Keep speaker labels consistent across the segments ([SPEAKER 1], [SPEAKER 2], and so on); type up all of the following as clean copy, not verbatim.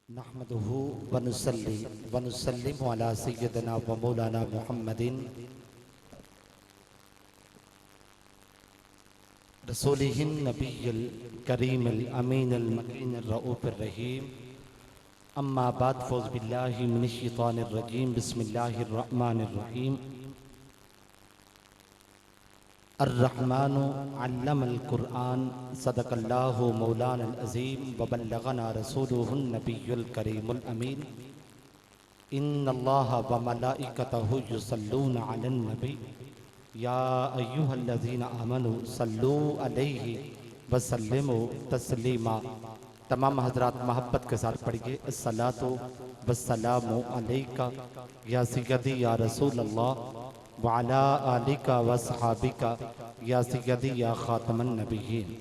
[SPEAKER 1] नहमदुहु व नुसल्ली व नुसल्लिमु अला सय्यदिना व मौलाना मुहम्मदिन रसूलिहिन नबिय्यिल करीमिल अमीनिल मकीनिर रऊफिर रहीम। अम्मा बाद फ़ौज़ बिल्लाहि मिनश शैतानिर रजीम। बिस्मिल्लाहिर रहमानिर रहीम। अर्रहमानु अल्लमल कुरआन सदक़ल्लाहु मौलानल अज़ीम व बल्लगना रसूलुहुन नबियुल करीमुल अमीन। इन्नल्लाहा व मलाइकतहु युसल्लूना अलन नबी या अय्युहल्लज़ीना आमनु सल्लू अलैहि व सल्लिमु तस्लीमा। तमाम हज़रात मोहब्बत के साथ पढ़िए अस्सलातु वस्सलामु अलैका या सय्यदी या रसूल अल्लाह व अला आलिका व सहाबिका या सय्यदी या खातमन नबिय्यीन।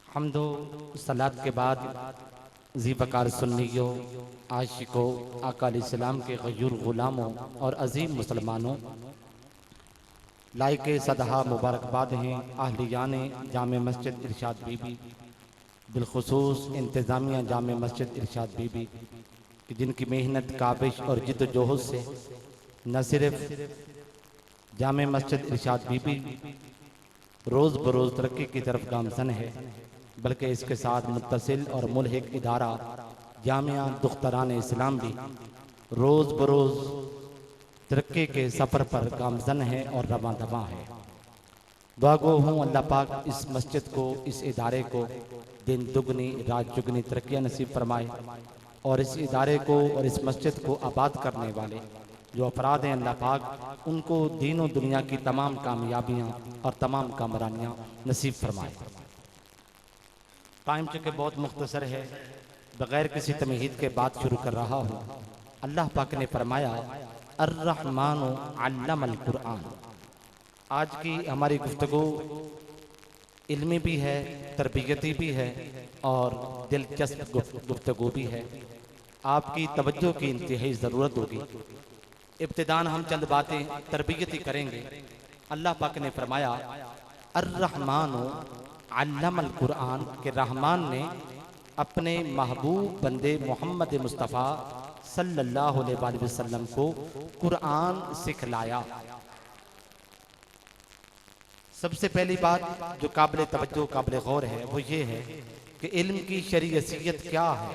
[SPEAKER 1] हम्दो सलात के बाद ज़ीबकार सुन्नियों, आशिकों, आका अलैहिस्सलाम के गयूर ग़ुलामों और अज़ीम मुसलमानों, लाइके सदहा मुबारकबाद हैं अहलियाने जामे मस्जिद इरशाद बीबी, बिलखुसूस इंतज़ामिया जामे मस्जिद इरशाद बीबी कि जिनकी मेहनत, काबिश और जिद्दोजहद से न सिर्फ जामे मस्जिद इरशाद बीबी रोज़ बरोज़ तरक्की की तरफ गामज़न है, बल्कि इसके साथ मुत्तसिल और मुल्हिक इदारा जामिया दुख्तरान इस्लाम भी रोज़ बरोज़ तरक्की के सफ़र पर गामज़न है और रवां दवां है। दुआ गो हूँ अल्लाह पाक इस मस्जिद को, इस इदारे को दिन दुगनी रात जुगनी तरक्कियाँ नसीब फरमाए और इस इदारे को और इस मस्जिद को आबाद करने वाले जो अफराद हैं अल्लाह पाक उनको दीन और दुनिया की तमाम कामयाबियाँ और तमाम कामरानियाँ नसीब फरमाए। टाइम चूँकि बहुत मुख्तसर है, बग़ैर किसी तमहीद के बात शुरू कर रहा हूँ। अल्लाह पाक ने फरमाया अर्रहमानु अल्लमल कुरआन। आज की हमारी गुफ्तगू इल्मी भी है, तरबियती भी है और दिलचस्प गुफ्तगू भी है। आपकी तवज्जो की इंतहाई ज़रूरत होगी। इब्तिदान हम चंद बातें तरबियती करेंगे। अल्लाह पाक ने फरमाया अर्रहमानु अल्लमल कुरआन के रहमान ने अपने महबूब बंदे मोहम्मद मुस्तफ़ा सल्लल्लाहु अलैहि वसल्लम को कुरआन सिखलाया। सबसे पहली बात जो काबिल तवज्जो काबिल गौर है वो ये है कि इल्म की शरई हैसियत क्या है,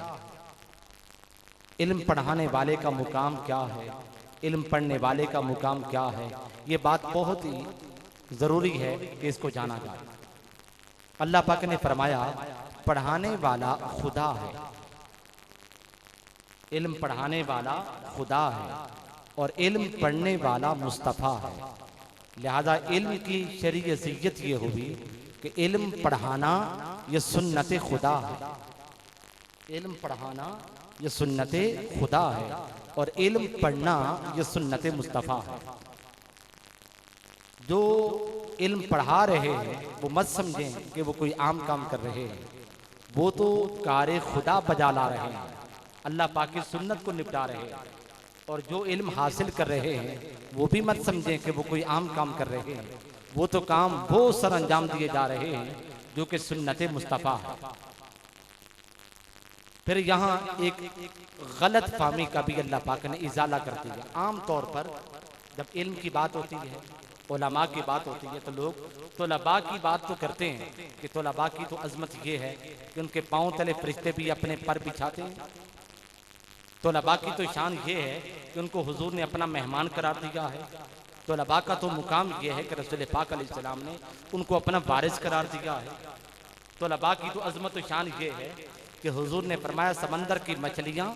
[SPEAKER 1] इल्म पढ़ाने वाले का मुकाम क्या है, इल्म पढ़ने वाले का मुकाम क्या है। ये बात बहुत ही ज़रूरी है कि इसको जाना जाए। अल्लाह पाक ने फरमाया पढ़ाने वाला खुदा है, इल्म पढ़ाने वाला खुदा है और इल्म पढ़ने वाला मुस्तफ़ा है। लिहाजा इल्म की शरई हैसियत ये हुई कि इल्म पढ़ाना ये सुन्नत खुदा है, इल्म पढ़ाना ये सुन्नत खुदा है और इल्म पढ़ना ये सुन्नत मुस्तफ़ा है। जो इल्म पढ़ा रहे हैं वो मत समझें कि वो कोई आम काम कर रहे हैं, वो तो कार खुदा बजा ला रहे हैं, अल्लाह पाक की सुन्नत को निपटा रहे हैं। और जो इल्म हासिल कर रहे हैं वो भी मत समझें कि वो कोई आम काम कर रहे हैं, वो तो काम वो सर अंजाम दिए जा रहे हैं जो कि सुन्नत मुस्तफ़ा है। फिर यहाँ एक गलत फाहमी का भी अल्लाह पाक ने इजाला कर दिया। आम तौर पर जब इल्म की बात होती है, उलमा की बात होती है, तो लोग तलबा की बात तो करते हैं कि तलबा की तो अजमत ये है कि उनके पाँव तले फरिश्ते भी अपने पर बिछाते हैं। तलबा की तो शान ये है कि उनको हुजूर ने अपना मेहमान करार दिया है। तलबा का तो मुकाम ये है कि रसूल पाक अलैहिस्सलाम ने उनको अपना वारिस करार दिया है। तलबा की तो अजमत व शान ये है कि हुजूर ने फरमाया समंदर की मछलियाँ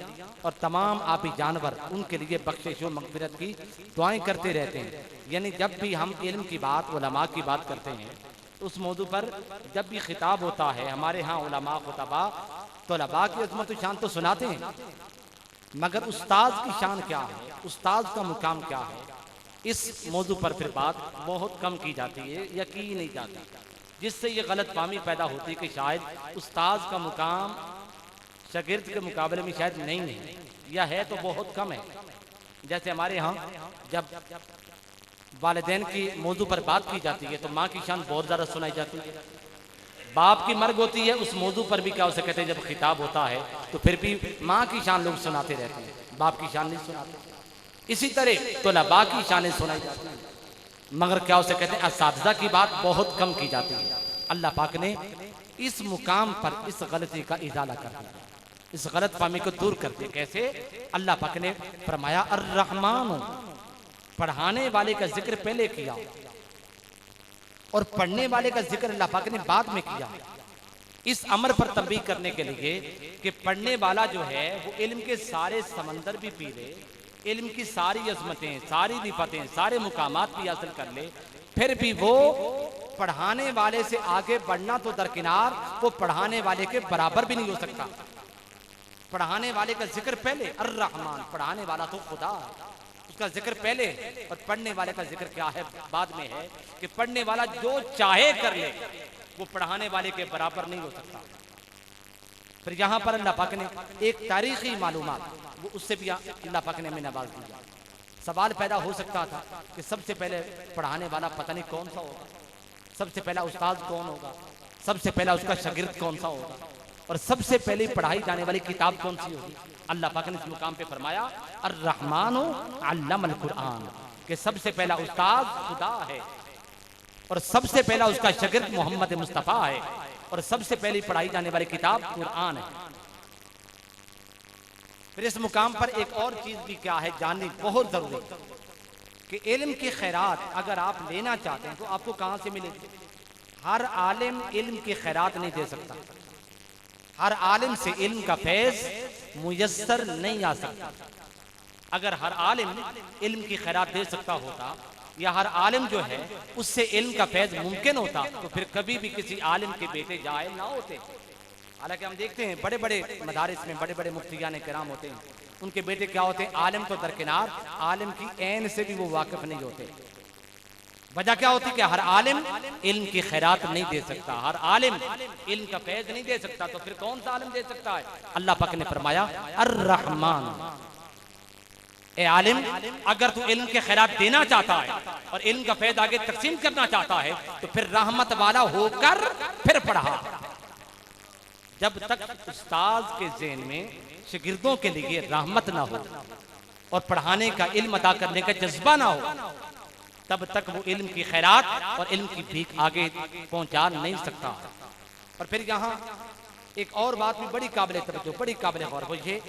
[SPEAKER 1] और तमाम आबी जानवर उनके लिए बख्शिश व मग़फ़िरत की दुआएं करते रहते हैं। यानी जब भी हम इल्म की बात, उलमा की बात करते हैं, उस मौजू पर जब भी खिताब होता है हमारे यहाँ उलमा खुतबा तलबा की अजमत व शान तो सुनाते हैं, मगर उस्ताद की शान क्या है, उस्ताद का मुकाम क्या है, इस मौजू पर फिर बात बहुत कम की जाती है या की नहीं जाती, जिससे ये गलत फाहमी पैदा होती है कि शायद उस्ताद का मुकाम शागिर्द के मुकाबले में शायद नहीं है या है तो बहुत कम है। जैसे हमारे यहाँ जब वालिदैन की मौजू पर बात की जाती है तो माँ की शान बहुत ज़्यादा सुनाई जाती है। बाप की मर्ग होती है उस मौजू पर भी क्या उसे कहते हैं, जब खिताब होता है तो फिर भी माँ की शान लोग सुनाते रहते हैं, बाप की शान नहीं सुनाते। इसी तरह तलबा की शानें सुनाई जाती हैं, मगर क्या उसे कहते हैं असातिज़ा की बात बहुत कम की जाती है। अल्लाह पाक ने इस मुकाम पर इस गलती का इजाला कर दिया, इस गलत फहमी को दूर कर दिया। कैसे? अल्लाह पाक ने फरमाया अर्रहमान, पढ़ाने वाले का जिक्र पहले किया और पढ़ने वाले का जिक्र अल्लाह पाक ने बाद में किया, इस अमर पर तंबीह करने के लिए कि पढ़ने वाला जो है वो इल्म के सारे समंदर भी पी ले, इल्म की सारी अजमतें, सारी रिफतें, सारे मुकामात भी हासिल कर ले, फिर भी वो पढ़ाने वाले से आगे बढ़ना तो दरकिनार, वो पढ़ाने वाले के बराबर भी नहीं हो सकता। पढ़ाने वाले का जिक्र पहले, अर्रहमान, पढ़ाने वाला तो खुदा है, उसका जिक्र पहले, और पढ़ने वाले का जिक्र क्या है बाद में है कि पढ़ने वाला जो चाहे कर ले, वो पढ़ाने वाले के बराबर नहीं हो सकता। फिर यहाँ पर अल्लाह पाक ने एक तारीखी मालूमात, वो उससे भी अल्लाह पाक ने हमें नवाज दिया। सवाल पैदा हो सकता था कि सबसे पहले पढ़ाने वाला पता नहीं कौन सा होगा, सबसे पहला उस्ताद कौन होगा, सबसे पहला उसका शागिर्द कौन सा होगा, और सबसे पहले पढ़ाई जाने वाली किताब कौन सी होगी। अल्लाह पाक ने इस मुकाम पे फरमाया अर्रहमानु अल्लमल कुरान, कि सबसे पहला उस्ताद खुदा है और सबसे पहला उसका शागिर्द मोहम्मद मुस्तफ़ा है और सबसे पहली पढ़ाई जाने वाली किताब कुरान है। फिर इस मुकाम पर एक और चीज भी क्या है जाननी बहुत जरूरी है कि इल्म की खैरात अगर आप लेना चाहते हैं तो आपको कहां से मिलेगी। हर आलिम इल्म की खैरात नहीं दे सकता, हर आलिम से इल्म का फैज मुयस्सर नहीं आ सकता। अगर हर आलिम इल्म की खैरात दे सकता होता या हर आलिम जो है उससे इल्म का फैज मुमकिन होता तो फिर कभी भी किसी आलिम के बेटे जाहिल ना होते। हालांकि हम देखते हैं बड़े बड़े मदारिस में बड़े बड़े मुफ्तियान किराम होते हैं, उनके बेटे क्या होते हैं, आलिम तो दरकिनार, आलिम की ऐन से भी वो वाकिफ नहीं होते। वजह क्या होती है कि हर आलिम इल्म की खैरात नहीं दे सकता, हर आलिम इल्म का फैज नहीं दे सकता, तो फिर कौन सा आलिम दे सकता है। अल्लाह पाक ने फरमाया अर्रहमान, ए आलिम अगर तू इल्म के खैरात देना चाहता है और इल्म का फैज आगे तकसीम करना चाहता है तो फिर रहमत वाला होकर फिर पढ़ा। जब तक उस्ताद के ज़हन में शागिर्दों के लिए रहमत ना हो और पढ़ाने का इल्म अदा करने का जज्बा ना हो, तब तक वो इल्म की खैरात और इल्म की भीख आगे पहुंचा नहीं सकता। और फिर यहाँ एक और बात भी बड़ी काबिल तवज्जो, बड़ी काबिल गौर, वो ये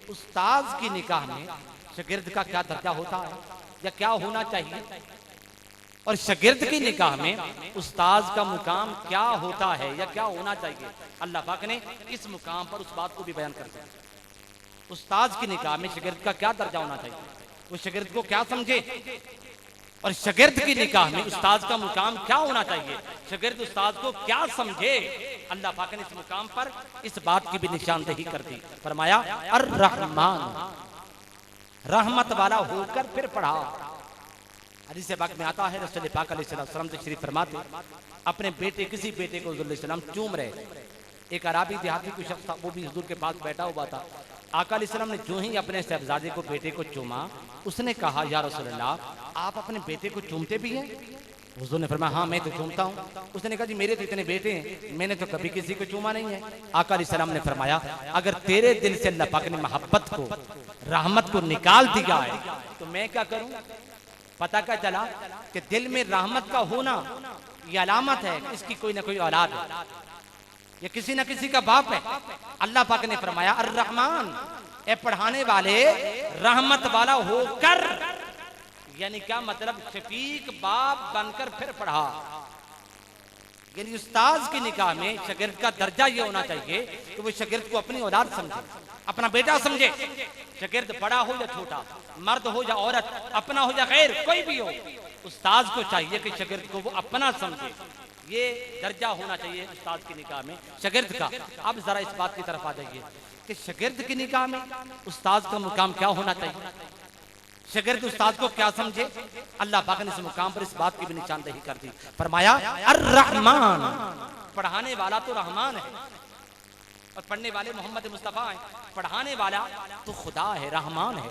[SPEAKER 1] उस्ताद की निकाह में शागिर्द का क्या दर्जा होता है या क्या होना चाहिए, और शागिर्द की निकाह में उस्ताद का मुकाम क्या होता है या क्या होना चाहिए। अल्लाह पाक ने इस मुकाम पर उस बात को भी बयान कर दिया। उस्ताद की निकाह में शागिर्द का क्या दर्जा होना चाहिए, वो शागिर्द को क्या समझे, और शागिर्द की निकाह में उस्ताद का मुकाम क्या होना चाहिए, शागिर्द उस्ताद को क्या समझे। अल्लाह पाक ने इस मुकाम पर इस बात की भी निशानदेही कर दी। फरमाया अर्रहमान, रहमत वाला होकर फिर पढ़ा। हदीस पाक में आता है रसूल पाक अलैहिस्सलाम तशरीफ फरमाते अपने बेटे, किसी बेटे को हुज़ूर सल्लल्लाहु अलैहि वसल्लम चूम रहे। एक अराबी देहाती कोई शख्स था, वो भी हुजूर के पास बैठा हुआ था। आका अलैहिस्सलाम ने जो ही अपने साहबजादे को, बेटे को चूमा, उसने कहा या रसूलल्लाह आप अपने बेटे को चूमते भी हैं। हुजूर ने फरमाया हाँ मैं तो चूमता हूँ। उसने कहा जी मेरे तो इतने बेटे हैं, मैंने तो कभी किसी को चूमा नहीं है। आका अलैहिस्सलाम ने फरमाया अगर तेरे दिल से अल्लाह पाक ने मोहब्बत को, रहमत को निकाल दिया है तो मैं क्या करूँ। पता क्या चला कि दिल में रहमत का होना यह अलामत है इसकी कोई ना कोई औलाद है या किसी ना किसी का बाप है। अल्लाह पाक ने फरमाया अर्रहमान, ए पढ़ाने वाले रहमत वाला होकर, यानी क्या मतलब, शफीक बाप बनकर फिर पढ़ा। यानी उस्ताद की निकाह में शागिर्द का दर्जा ये होना चाहिए कि वो शागिर्द को अपनी औलाद समझे, अपना बेटा समझे। शागिर्द बड़ा हो या छोटा, मर्द हो या औरत, अपना हो या गैर, कोई भी हो, उस्ताद को चाहिए कि शागिर्द को वो अपना समझे। ये दर्जा होना चाहिए उस्ताद की निकाह में शागिर्द का। अब जरा इस बात की तरफ आ जाइए कि शागिर्द की निकाह में उस्ताद का मुकाम क्या होना चाहिए, शागिर्द उस्ताद को क्या समझे। अल्लाह पाक ने इस मुकाम पर इस बात की भी निशानदेही कर दी। फरमाया अर्रहमान, पढ़ाने वाला तो रहमान है और पढ़ने वाले मोहम्मद मुस्तफ़ा है। पढ़ाने वाला तो खुदा है, रहमान है।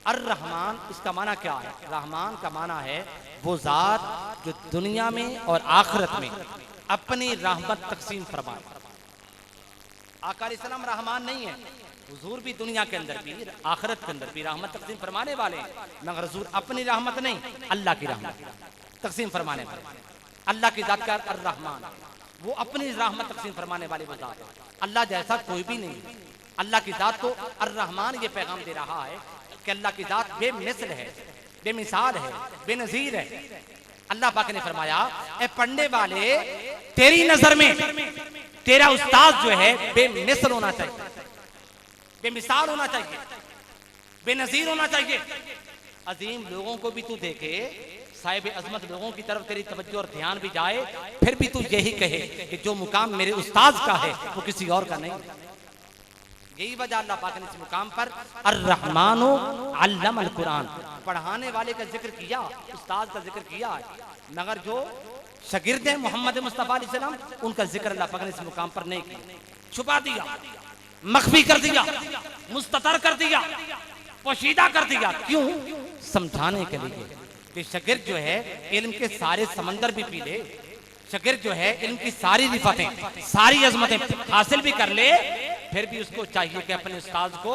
[SPEAKER 1] अर्रहमान इसका माना क्या है, रहमान का माना है वो ज़ात जो दुनिया में और आखिरत में अपनी रहमत तकसीम फरमाए। आका अलैहिस्सलाम रहमान नहीं है, हुजूर भी दुनिया के अंदर भी आखिरत के अंदर भी रहमत तकसीम फरमाने वाले हैं, मगर हुजूर अपनी रहमत नहीं, अल्लाह की रहमत तकसीम फरमाने वाले। अल्लाह की ज़ात का अर्रहमान, वो अपनी रहमत तकसीम फरमाने वाले वो ज़ात है। अल्लाह जैसा कोई भी नहीं। अल्लाह की ज़ात को अर्रहमान ये पैगाम दे रहा है कि अल्लाह की ज़ात बेमिसल है, बेमिसाल है, बेनज़ीर है। अल्लाह पाक ने फरमाया, ए पढ़ने वाले, तेरी नजर में तेरा उस्ताद जो है बेमिसल होना चाहिए, बेमिसाल होना चाहिए, बेनज़ीर होना चाहिए। अजीम लोगों को भी तू देखे, साहिब अजमत लोगों की तरफ तेरी तवज्जो और ध्यान भी जाए, फिर भी तू यही कहे कि जो मुकाम मेरे उस्ताद का है वो किसी और का नहीं। यही वजह अल्लाह पाक ने इस मुकाम पर अर्रहमानो अल्लमल कुरान, पढ़ाने वाले का जिक्र किया, उस्ताद का जिक्र किया, मगर जो शागिर्द हैं मोहम्मद मुस्तफा अलैहिस्सलाम, उनका जिक्र अल्लाह पाक ने इस मुकाम पर नहीं किया। छुपा दिया, मख्फी कर दिया, मुस्ततर कर दिया, पोशीदा कर दिया। क्यों? समझाने के लिए कि शागिर्द जो है इल्म के सारे समंदर भी पी ले, शागिर्द जो है इल्म की सारी रिफतें, सारी अजमतें हासिल भी कर ले, फिर भी उसको चाहिए कि अपने उस्ताद को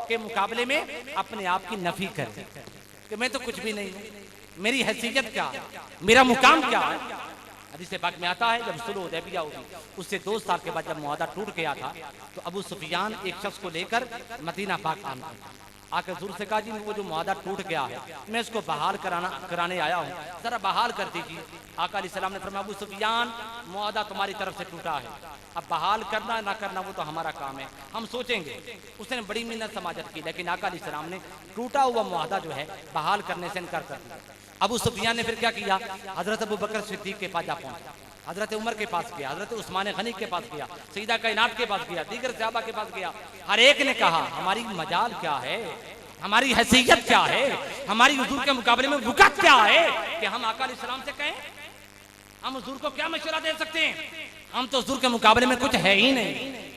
[SPEAKER 1] के मुकाबले में अपने आप की नफी करे कि मैं तो कुछ भी नहीं हूं, मेरी हैसियत क्या है, मेरा मुकाम क्या है। हदीस पाक में आता है, जब सुलह हुदैबिया हुई उससे 2 साल के बाद जब मुआहदा टूट गया था, तो अबू सुफियान एक शख्स को लेकर मदीना पाक आकर हुजूर से कहा, जी वो जो मुआहदा टूट गया है मैं इसको बहाल कराने आया हूँ, जरा बहाल कर दीजिए। आका अलैहिस्सलाम ने फरमाया, अबू सुफियान मुआहदा तुम्हारी तरफ से टूटा है, अब बहाल करना ना करना वो तो हमारा काम है, हम सोचेंगे। उसने बड़ी मिन्नत समाजत की, लेकिन आका अलैहिस्सलाम ने टूटा हुआ मुआहदा जो है बहाल करने से इनकार कर दिया। अबू सुफियान ने फिर क्या किया, हजरत अबू बकर सिद्दीक के पास जा पहुंचा, हजरत उमर के पास गया, हजरत उस्मान गनी के पास गया, सईदा कायनात के पास गया, दीगर सहाबा के पास गया। हर एक ने कहा, हमारी मजाल क्या है, हमारी हैसियत क्या है, हमारी हुजूर के मुकाबले में वक़्त क्या है कि हम आका अलैहिस्सलाम से कहें, हम हुजूर को क्या मशवरा दे सकते हैं, हम तो हुजूर के मुकाबले में कुछ है ही नहीं।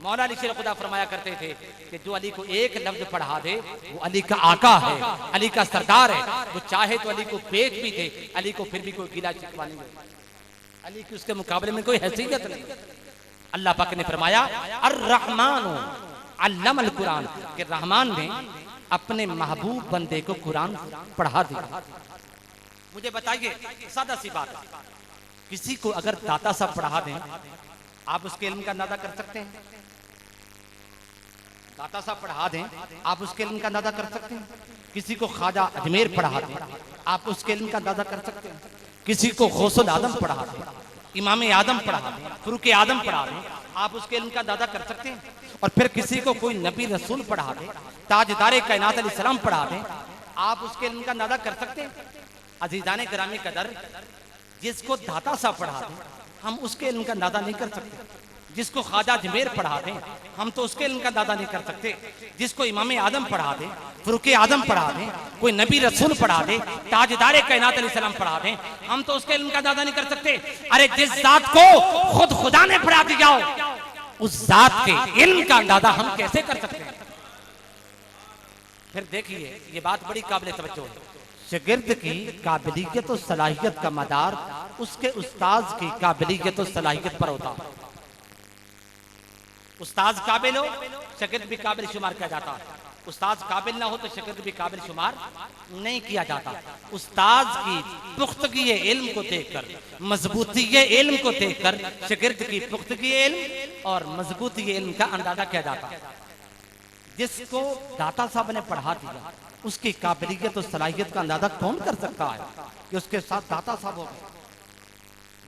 [SPEAKER 1] मौला अली शेर खुदा फरमाया करते थे कि जो अली को एक लफ्ज पढ़ा दे वो अली का आका है, अली का सरदार है, वो चाहे तो अली को पेट भी दे, अली को फिर भी कोई गिला शिकवा नहीं होगा, अली की उसके मुकाबले में कोई हैसियत नहीं। अल्लाह पाक ने फरमाया, अर्रहमान अल्लमल कुरान, कि रहमान ने अपने महबूब बंदे को कुरान पढ़ा दिया। मुझे बताइए, सादा सी बात, किसी को अगर दाता साहब पढ़ा दें, आप उसके इल्म का अंदाजा कर सकते हैं? दाता साहब पढ़ा दें, आप उसके इल्म का अंदाजा कर सकते हैं? किसी को ख्वाजा अजमेर पढ़ा दें, आप उसके इल्म का अंदाजा कर सकते हैं? किसी को गौसुल आदम पढ़ा दें, इमाम आदम पढ़ा दें, फरूक आदम पढ़ा दें, आप उसके इल्म का अंदाजा कर सकते हैं? और फिर किसी को कोई नबी रसूल पढ़ा दे, ताजदार कायनात अलैहिस्सलाम पढ़ा दें, आप उसके इल्म का अंदाजा कर सकते हैं? अजीजाने ग्रामी कदर, जिसको दाता साहब पढ़ा दें हम उसके इल्म का अंदाजा नहीं कर सकते, जिसको ख्वाजा अजमेर पढ़ा दें हम तो उसके इल्म का अंदाजा नहीं कर सकते, जिसको इमाम आदम पढ़ा दें, फरूक आदम पढ़ा दें, कोई नबी रसूल पढ़ा दे, ताजदार कायनात अलैहिस्सलाम पढ़ा दें, हम तो उसके इल्म का अंदाजा नहीं कर सकते। अरे जिस जात को खुद खुदा ने पढ़ा दिया हो, उस जात के इल्म का अंदाजा हम कैसे कर सकते हैं? फिर देखिए, ये बात बड़ी काबिल तवज्जो है। शागिर्द की काबिलियत और सलाहियत का मदार उसके उस्ताद की काबिलियत और सलाहियत पर होता है। उस्ताद काबिल हो, शागिर्द भी काबिल शुमार किया जाता है। उस्ताद काबिल ना हो तो शागिर्द भी काबिल शुमार नहीं किया जाता। उस्ताद की पुख्तगी इल्म को देखकर, मजबूती इल्म को देखकर शागिर्द की पुख्तगी इल्म और मजबूती इल्म का अंदाजा किया जाता है। जिसको दाता साहब ने पढ़ा दिया उसकी काबिलियत और सलाहियत का अंदाजा कौन कर सकता है कि उसके साथ दाता साहब हो गए?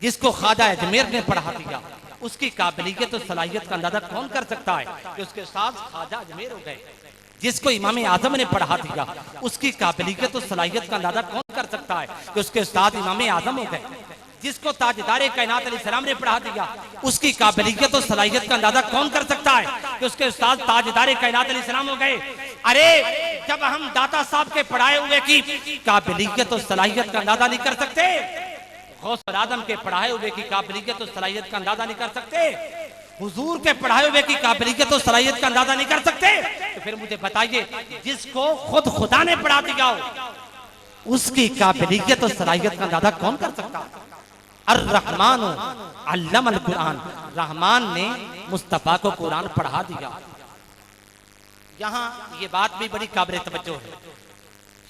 [SPEAKER 1] जिसको ख्वाजा अजमेर ने पढ़ा दिया उसकी काबिलियत और सलाहियत का अंदाजा कौन कर सकता है कि उसके साथ ख्वाजा अजमेर हो गए? जिसको इमाम आजम ने पढ़ा दिया उसकी काबिलियत और सलाहियत का अंदाजा कौन कर सकता है कि उसके साथ इमाम आजम हो गए? जिसको ताजदार कायनात अलैहिस्सलाम ने पढ़ा दिया उसकी काबिलियत और सलाहियत का अंदाजा कौन कर सकता है कि उसके उस्ताद ताजदार कायनात अलैहिस्सलाम हो गए? अरे जब हम दाता साहब के पढ़ाए हुए की काबिलियत और सलाहियत का अंदाजा नहीं कर सकते, गौसुल आदम के पढ़ाए हुए की काबिलियत और सलाहियत का अंदाजा नहीं कर सकते, हुजूर के पढ़ाए हुए की काबिलियत और सलाहियत का अंदाजा नहीं कर सकते, तो फिर मुझे बताइए, जिसको खुद खुदा ने पढ़ा दिया हो उसकी काबिलियत और सलाहियत का अंदाजा कौन कर सकता है? अर्रहमान अल्लमल कुरान, रहमान ने मुस्तफा को कुरान पढ़ा दिया। यहाँ ये बात भी बड़ी काबिल तवज्जो है।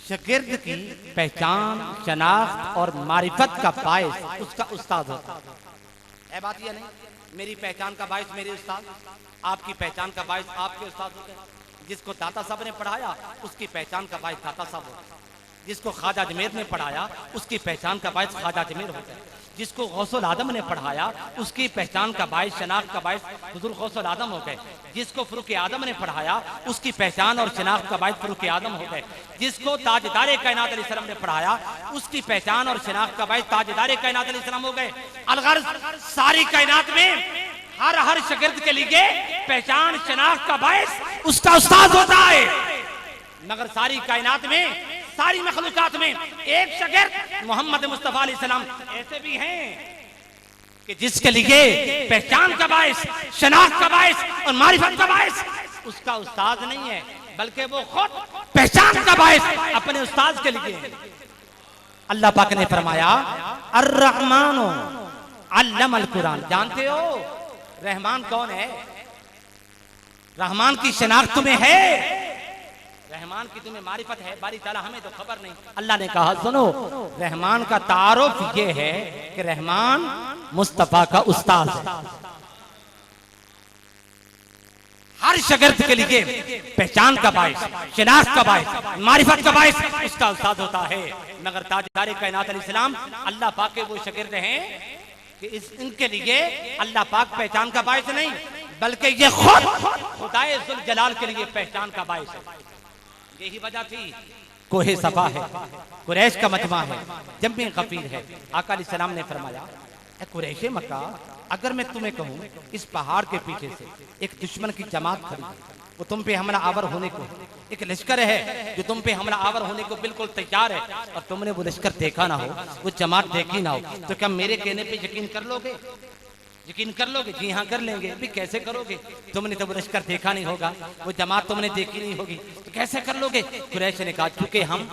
[SPEAKER 1] शागिर्द की पहचान, शनाख्त और मारिफत का बायस उसका उस्ताद होता है। बात ये नहीं, मेरी पहचान का बायस मेरे उस्ताद, आपकी पहचान का बायस आपके उस्ताद होते हैं। जिसको दाता साहब ने पढ़ाया उसकी पहचान का बायस दाता साहब होता है। जिसको ख्वाजा अजमेर ने पढ़ाया उसकी पहचान का बायस ख्वाजा अजमेर होता है। जिसको गौसुल आदम ने पढ़ाया उसकी पहचान का बायस, शनाख्त का बायस हुजूर गौसुल आदम हो गए। जिसको फरूक आदम ने पढ़ाया उसकी पहचान और शनाख्त का बायस फरूक आदम हो गए। जिसको ताजदार कायनात अलैहिस्सलाम ने पढ़ाया उसकी पहचान और शनाख्त का बायस ताजदार कायनात अलैहिस्सलाम हो गए। अलगर्ज सारी कायनात में हर शागिर्द के लिए पहचान, शनाख्त का बायस उसका उस्ताद होता है। मगर सारी कायनात में, सारी मखलूकात में एक शागिर्द मोहम्मद मुस्तफा अलैहिस्सलाम ऐसे भी हैं कि जिसके लिए पहचान का बायस, शनाख्त का बायस और मारिफत का बायस उसका उस्ताद नहीं है, बल्कि वो खुद पहचान का बायस अपने उस्ताद के लिए। अल्लाह पाक ने फरमाया अर्रहमान अल्लमल कुरान। जानते हो रहमान कौन है? रहमान की शनाख्त तुम्हें है, रहमान की तुम्हें मारिफत है, बारी ताला हमें तो खबर नहीं। अल्लाह ने कहा सुनो, रहमान का तारुफ ये है कि रहमान मुस्तफा का उस्ताद है। हर शागिर्द के लिए पहचान का बायस, शनाख्त का बायस, मारिफत का बायस उसका उस्ताद होता है। मगर ताजदार कायनात अलैहिस्सलाम अल्लाह पाक के वो शागिर्द हैं कि इनके लिए अल्लाह पाक पहचान का बायस नहीं, बल्कि ये खुद खुदाए जुल जलाल के लिए पहचान का बायस है। यही वजह थी कोहे सफा है, कुरैश का मजमा है, जम्मे गफीर है। आका अलैहिस्सलाम ने फरमाया ए कुरैश मक्का, अगर मैं तुम्हें कहूं इस पहाड़ के पीछे से एक दुश्मन की जमात खड़ी है, वो तुम पे हमला आवर होने को, एक लश्कर है जो तुम पे हमला आवर होने को बिल्कुल तैयार है, और तुमने वो लश्कर देखा ना हो, वो जमात देखी ना हो, तो क्या मेरे कहने पे यकीन कर लोगे? यकीन कर लोगे? जी हाँ कर लेंगे। भी कैसे करोगे? तुमने तो वो लश्कर देखा नहीं होगा, वो जमात तुमने देखी नहीं होगी, तो कैसे कर लोगे? कुरैश ने कहा क्योंकि हम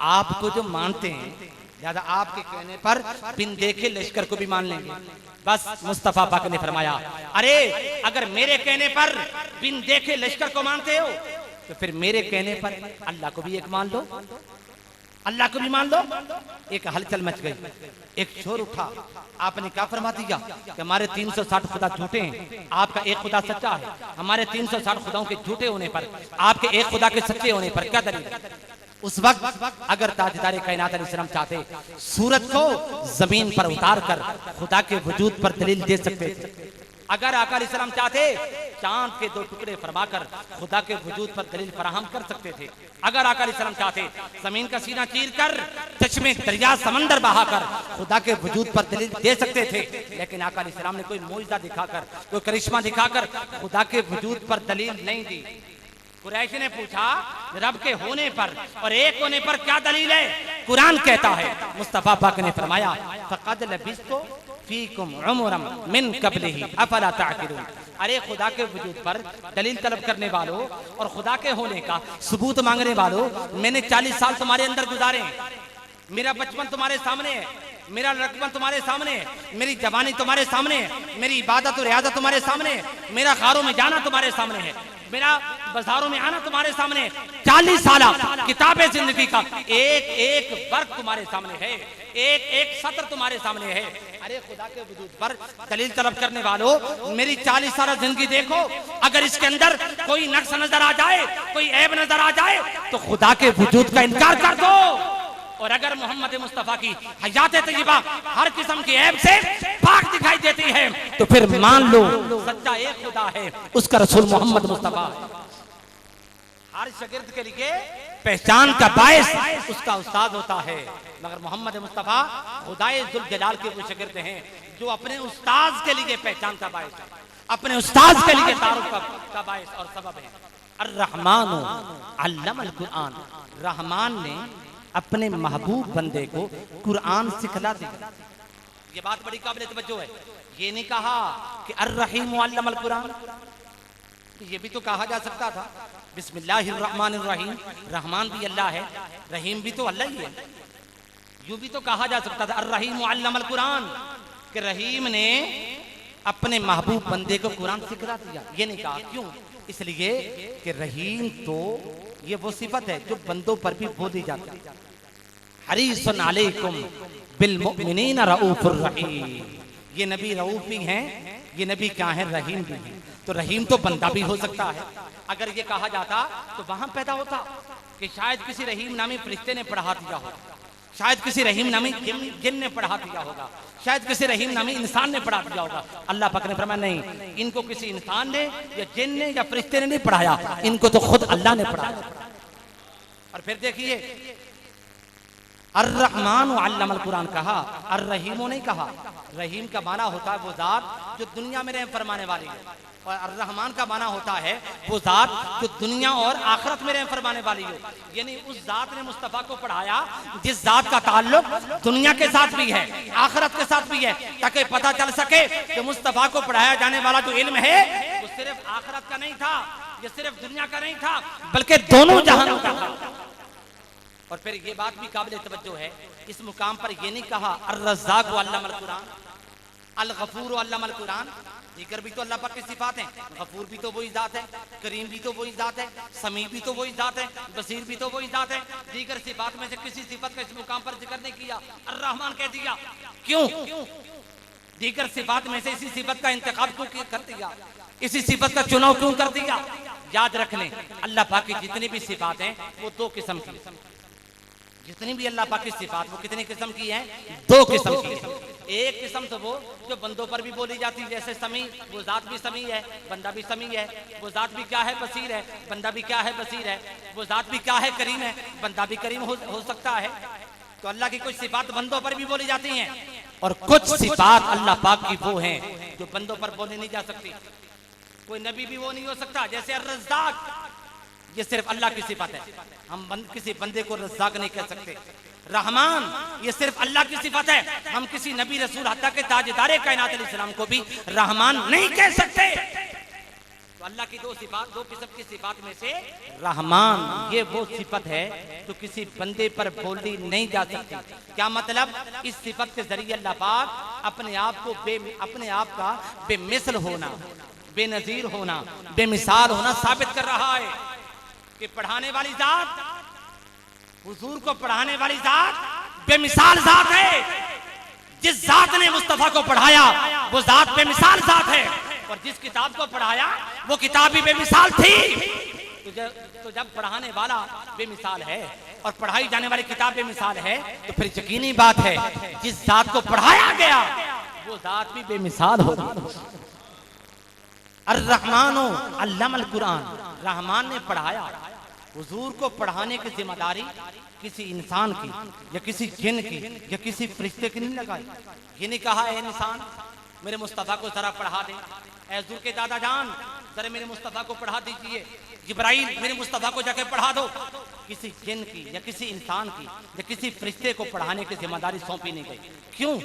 [SPEAKER 1] आपको जो मानते हैं, ज्यादा आपके कहने पर बिन देखे लश्कर को भी मान लेंगे। बस मुस्तफा पाक ने फरमाया अरे अगर मेरे कहने पर बिन देखे लश्कर को मानते हो तो फिर मेरे कहने पर अल्लाह को भी एक मान लो, अल्लाह को भी मान लो। एक हलचल मच गई, एक शोर उठा। आपने क्या फरमा दिया कि हमारे 360 खुदा झूठे हैं, आपका एक खुदा सच्चा है। हमारे 360 खुदाओं के झूठे होने पर आपके एक खुदा के सच्चे होने पर क्या दलील? उस वक्त अगर ताजदार कायनात अलैहिस्सलाम चाहते सूरज को जमीन पर उतार कर खुदा के वजूद पर दलील दे सकते थे। अगर आका अलैहिस्सलाम चाहते चांद के 2 टुकड़े फरमाकर खुदा के वजूद पर दलील फराहम कर सकते थे। अगर आका अलैहिस्सलाम चाहते जमीन का सीना चीर कर चश्मे दरिया समंदर बहाकर खुदा के वजूद पर दलील दे सकते थे। लेकिन आका अलैहिस्सलाम ने कोई मौजज़ा दिखाकर, कोई करिश्मा दिखाकर खुदा के वजूद पर दलील नहीं दी। कुरैश ने पूछा रब के होने पर और एक होने पर क्या दलील है? कुरान कहता है। मुस्तफा पाक ने फरमाया फ़क़द लबिस्तु फीकुम उमरम मिन क़ब्लिही अफ़ला तअक़िलून। अरे खुदा के वजूद पर दलील तलब करने वालों और खुदा के होने का सबूत मांगने वालों, मैंने 40 साल तुम्हारे अंदर गुजारे हैं। मेरा बचपन तुम्हारे सामने है, मेरा लड़कपन तुम्हारे सामने है, मेरी जवानी तुम्हारे सामने है, मेरी इबादत और रियाज़त तुम्हारे सामने है, मेरा गारों में जाना तुम्हारे सामने है, मेरा बाजारों में आना तुम्हारे सामने है। 40 साल किताबे जिंदगी का एक एक वर्ग तुम्हारे सामने है, एक एक सत्र तुम्हारे सामने है। अरे खुदा के वजूद पर दलील तलब करने वालों, मेरी 40 साल जिंदगी देखो, अगर इसके अंदर कोई नक्श नजर आ जाए, कोई ऐब नजर आ जाए तो खुदा के वजूद का इनकार कर दो। और अगर मोहम्मद मुस्तफा की हयात तय्यबा हर किस्म के ऐब से पाक दिखाई देती है तो फिर मान लो सच्चा एक खुदा है, उसका रसूल मोहम्मद मुस्तफा। हर शागिर्द के लिए पहचान का बायस उसका उस्ताद होता है। मगर मोहम्मद मुस्तफा खुदाए जुल जलाल के वो शागिर्द हैं जो अपने उस्ताद के लिए पहचान का बायस है, अपने उस्ताद के लिए तारुफ का बायस और सबब है। अर्रहमान अल्लमल कुरान, रहमान ने अपने महबूब बंदे को कुरान सिखला दिया। ये बात बड़ी काबिल तवज्जो है। ये नहीं कहा कि अर्रहीम अल्लमल कुरान, ये भी तो कहा जा सकता था बिस्मिल्लाहिर्रहमानिर्रहीम, रहमान भी अल्लाह है, रहीम भी तो अल्लाह ही है। यूं भी तो कहा जा सकता था अर्रहीम अल्लमल कुरान, कि रहीम ने अपने महबूब बंदे को कुरान सिखला दिया। ये नहीं कहा, क्यों? इसलिए कि रहीम तो ये वो सिफत है जो बंदों पर भी बोली जाती है। हरीसन अलैकुम बिल मुमिनीना रऊफुर रहीम, ये नबी रऊफ भी हैं, ये नबी क्या है? रहीम भी हैं। तो रहीम तो बंदा भी हो सकता है। अगर ये कहा जाता तो वहां पैदा होता कि शायद किसी रहीम नामी फरिश्ते ने पढ़ा दिया हो, शायद किसी रहीम नामी जिन ने पढ़ा दिया होगा, शायद किसी रहीम नामी इंसान ने पढ़ा दिया होगा। अल्लाह पाक ने फरमाया नहीं, इनको किसी इंसान ने या जिन ने या फरिश्ते ने नहीं पढ़ाया, इनको तो खुद अल्लाह ने पढ़ाया। और फिर देखिए अर्रहमान अल्लमल कुरान कहा, अर्रहीम नहीं कहा। रहीम का माना होता है वो जात जो दुनिया में रहम फरमाने वाली है, और अर्रहमान का माना होता है वो जात जो दुनिया और आखिरत में रहम फरमाने वाली हो। यानी उस जात ने मुस्तफा को पढ़ाया जिस जात का ताल्लुक दुनिया के साथ भी है, आखिरत के साथ भी है, ताकि पता चल सके कि मुस्तफा को पढ़ाया जाने वाला जो इल्म है वो सिर्फ आखिरत का नहीं था, ये सिर्फ दुनिया का नहीं था, बल्कि दोनों जहानों का था। और फिर ये बात भी काबिल तवज्जो है, इस मुकाम पर ये नहीं कहा अर्रज़्ज़ाक़ अल्लमल कुरान, अल गफूर अल्लमल कुरान। जिक्र भी तो अल्लाह पाक की सिफात है, गफूर भी तो वही जात है, करीम भी तो वही जात है, समी भी तो वही जात है, बसीर भी तो वही जात है। दीगर सिफात में से किसी सिफत का इस मुकाम पर जिक्र नहीं किया, अर्रहमान कह दिया। क्यों? दीगर सिफात में से इसी सिफत का इंतखाब क्यों कर दिया, इसी सिफत का चुनाव क्यों कर दिया? याद रख लें, अल्लाह पाक की जितनी भी सिफात हैं वो दो किस्म की, जितनी भी अल्लाह पाक की सिफात वो कितनी किस्म की हैं? दो किस्म की है। एक किस्म तो वो जो बंदों पर भी बोली जाती है, जैसे समी, वो जात भी समी है, बंदा भी समी है। वो जात भी क्या है? बसीर है, बंदा भी क्या है? बसीर है। वो जात भी क्या है? करीम है, बंदा भी करीम हो सकता है। तो अल्लाह की कुछ सिफात बंदों पर भी बोली जाती हैं, और कुछ सिफात अल्लाह पाक की वो हैं जो बंदों पर बोली नहीं जा सकती। कोई नबी भी वो नहीं हो सकता, जैसे अर्रज़्ज़ाक़, ये सिर्फ अल्लाह की सिफत है, हम किसी बंदे को रज़्ज़ाक़ नहीं कह सकते। रहमान, ये सिर्फ अल्लाह की सिफत है, हम किसी नबी रसूल हत्ता के ताजदारे कायनात अलैहिस्सलाम को भी रहमान नहीं कह सकते। तो अल्लाह की दो सिफात, दो किस्म की सिफात में से रहमान ये वो सिफत है जो किसी बंदे पर बोली नहीं जा सकती। क्या मतलब? इस सिफत के जरिए अल्लाह पाक अपने आप को अपने आप का बेमिसल होना, बेनजीर होना, बेमिसाल होना साबित कर रहा है कि पढ़ाने वाली जात, हुजूर को पढ़ाने वाली जात बेमिसाल जात है। जिस जात ने मुस्तफा को पढ़ाया वो जात बेमिसाल जात है, और जिस किताब को पढ़ाया वो किताब भी बेमिसाल थी। तो जब पढ़ाने वाला बेमिसाल है और पढ़ाई जाने वाली किताब बेमिसाल है, तो फिर यकीनी बात है जिस जात को पढ़ाया गया वो जात भी बेमिसाल होगी। अर्रहमानो अल्लमल कुरान, रहमान ने पढ़ाया। हुजूर को पढ़ाने की जिम्मेदारी किसी इंसान की या किसी जिन की या किसी फरिश्ते की नहीं लगाई। ये नहीं कहा है इंसान मेरे मुस्तफ़ा को जरा पढ़ा दे, ऐ हुजूर के दादा जान जरा मेरे मुस्तफ़ा को पढ़ा दीजिए, जिब्राइल मेरे मुस्तफ़ा को जाके पढ़ा दो। किसी जिन की या किसी इंसान की या किसी फरिश्ते को पढ़ाने की जिम्मेदारी सौंपी नहीं गई। क्यों?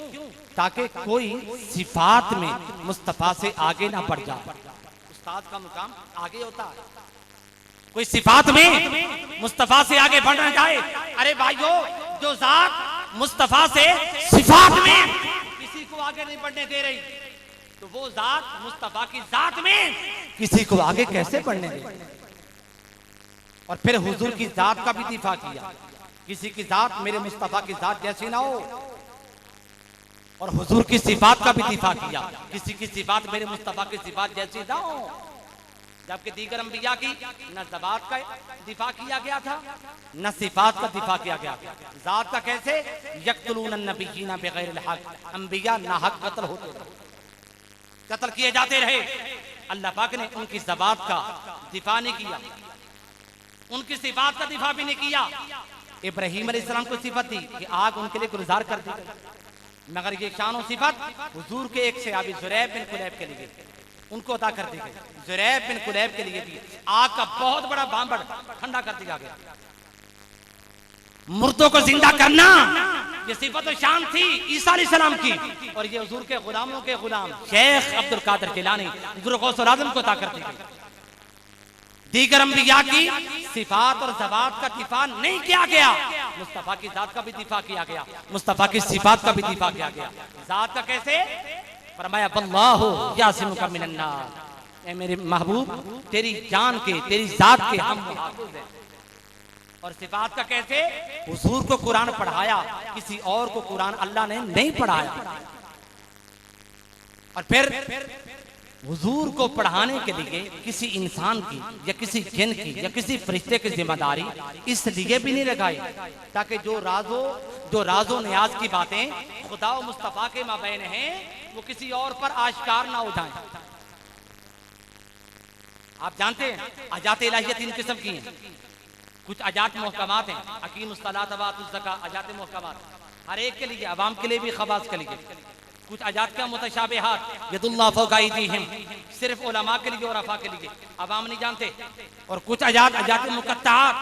[SPEAKER 1] ताकि कोई सिफात में मुस्तफ़ा से आगे ना बढ़ जाए। उस्ताद का मुकाम आगे होता है, कोई सिफात में मुस्तफा से आगे बढ़ना जाए। अरे भाइयों, जो जात मुस्तफा से सिफात में किसी को आगे नहीं बढ़ने दे रही, तो वो जात मुस्तफा की जात में किसी को आगे कैसे बढ़ने दे? और फिर हुजूर की जात का भी दिफा किया, किसी की जात मेरे मुस्तफा की जात जैसी ना हो, और हुजूर की सिफात का भी दिफा किया, किसी की सिफात मेरे मुस्तफा की सिफात जैसी ना हो। जबकि दीगर अंबिया की न ज़बात का दिफा किया गया था न सिफात का दिफा किया गया था। ज़ात का कैसे? यक़्तुलून नबिय्यीना बिग़ैरिल हक़, अंबिया नाहक कत्ल होते रहे, कत्ल किए जाते रहे। अल्लाह पाक ने उनकी ज़बात का दिफा नहीं किया, उनकी सिफात का दिफा भी नहीं किया। इब्राहीम अलैहिस्सलाम को सिफत थी कि आग उनके लिए गुलजार कर दी, मगर ये शान सिफत हुजूर के एक सहाबी ज़ुरैब बिन कुलैब के लिए उनको अता कर दी गई। ज़ुरैब बिन कुलैब के लिए भी आग का बहुत बड़ा बांबड़ ठंडा कर दिया गया। मुर्दों को जिंदा करना ये सिफत शान थी ईसा अलैहिस्सलाम की, और ये हुजूर के गुलामों के गुलाम शेख अब्दुल कादिर जिलानी गुरु गौस आज़म को अता कर दी गई। दीगर अंबिया की सिफात और ज़वात का दिफा नहीं किया गया, मुस्तफ़ा की जात का भी दिफा किया गया, मुस्तफ़ा की सिफात का भी दिफा किया गया। जात का कैसे? फरमाया वल्लाहु यासिमुका मिनन नार, ए मेरे महबूब तेरी जान के, तेरी जात के हम मुहाफिज हैं। और सिफात का कैसे? हुजूर को कुरान पढ़ाया, किसी और को कुरान अल्लाह ने नहीं पढ़ाया। और फिर हुजूर को पढ़ाने के लिए किसी इंसान की या किसी जिन की या किसी फरिश्ते की जिम्मेदारी इसलिए भी नहीं लगाई ताकि जो राजो नियाज की बातें खुदा और मुस्तफ़ा के माबैन हैं वो किसी और पर आश्कार ना हो जाए। आप जानते हैं अजात इलाहिया 3 किस्म की हैं। कुछ अजात मुहकमात हैं, अकीमुस्सलात व आतुज़ ज़कात, अजात मुहकमात हर एक के लिए, अवाम के लिए भी, खवास के लिए। कुछ अजात क्या मुतशाबिहात, यदुल्लाह फौका अयदीहिम, सिर्फ उलमा के लिए और अफा के लिए, अवाम नहीं जानते। और कुछ अजात मुकत्ताआत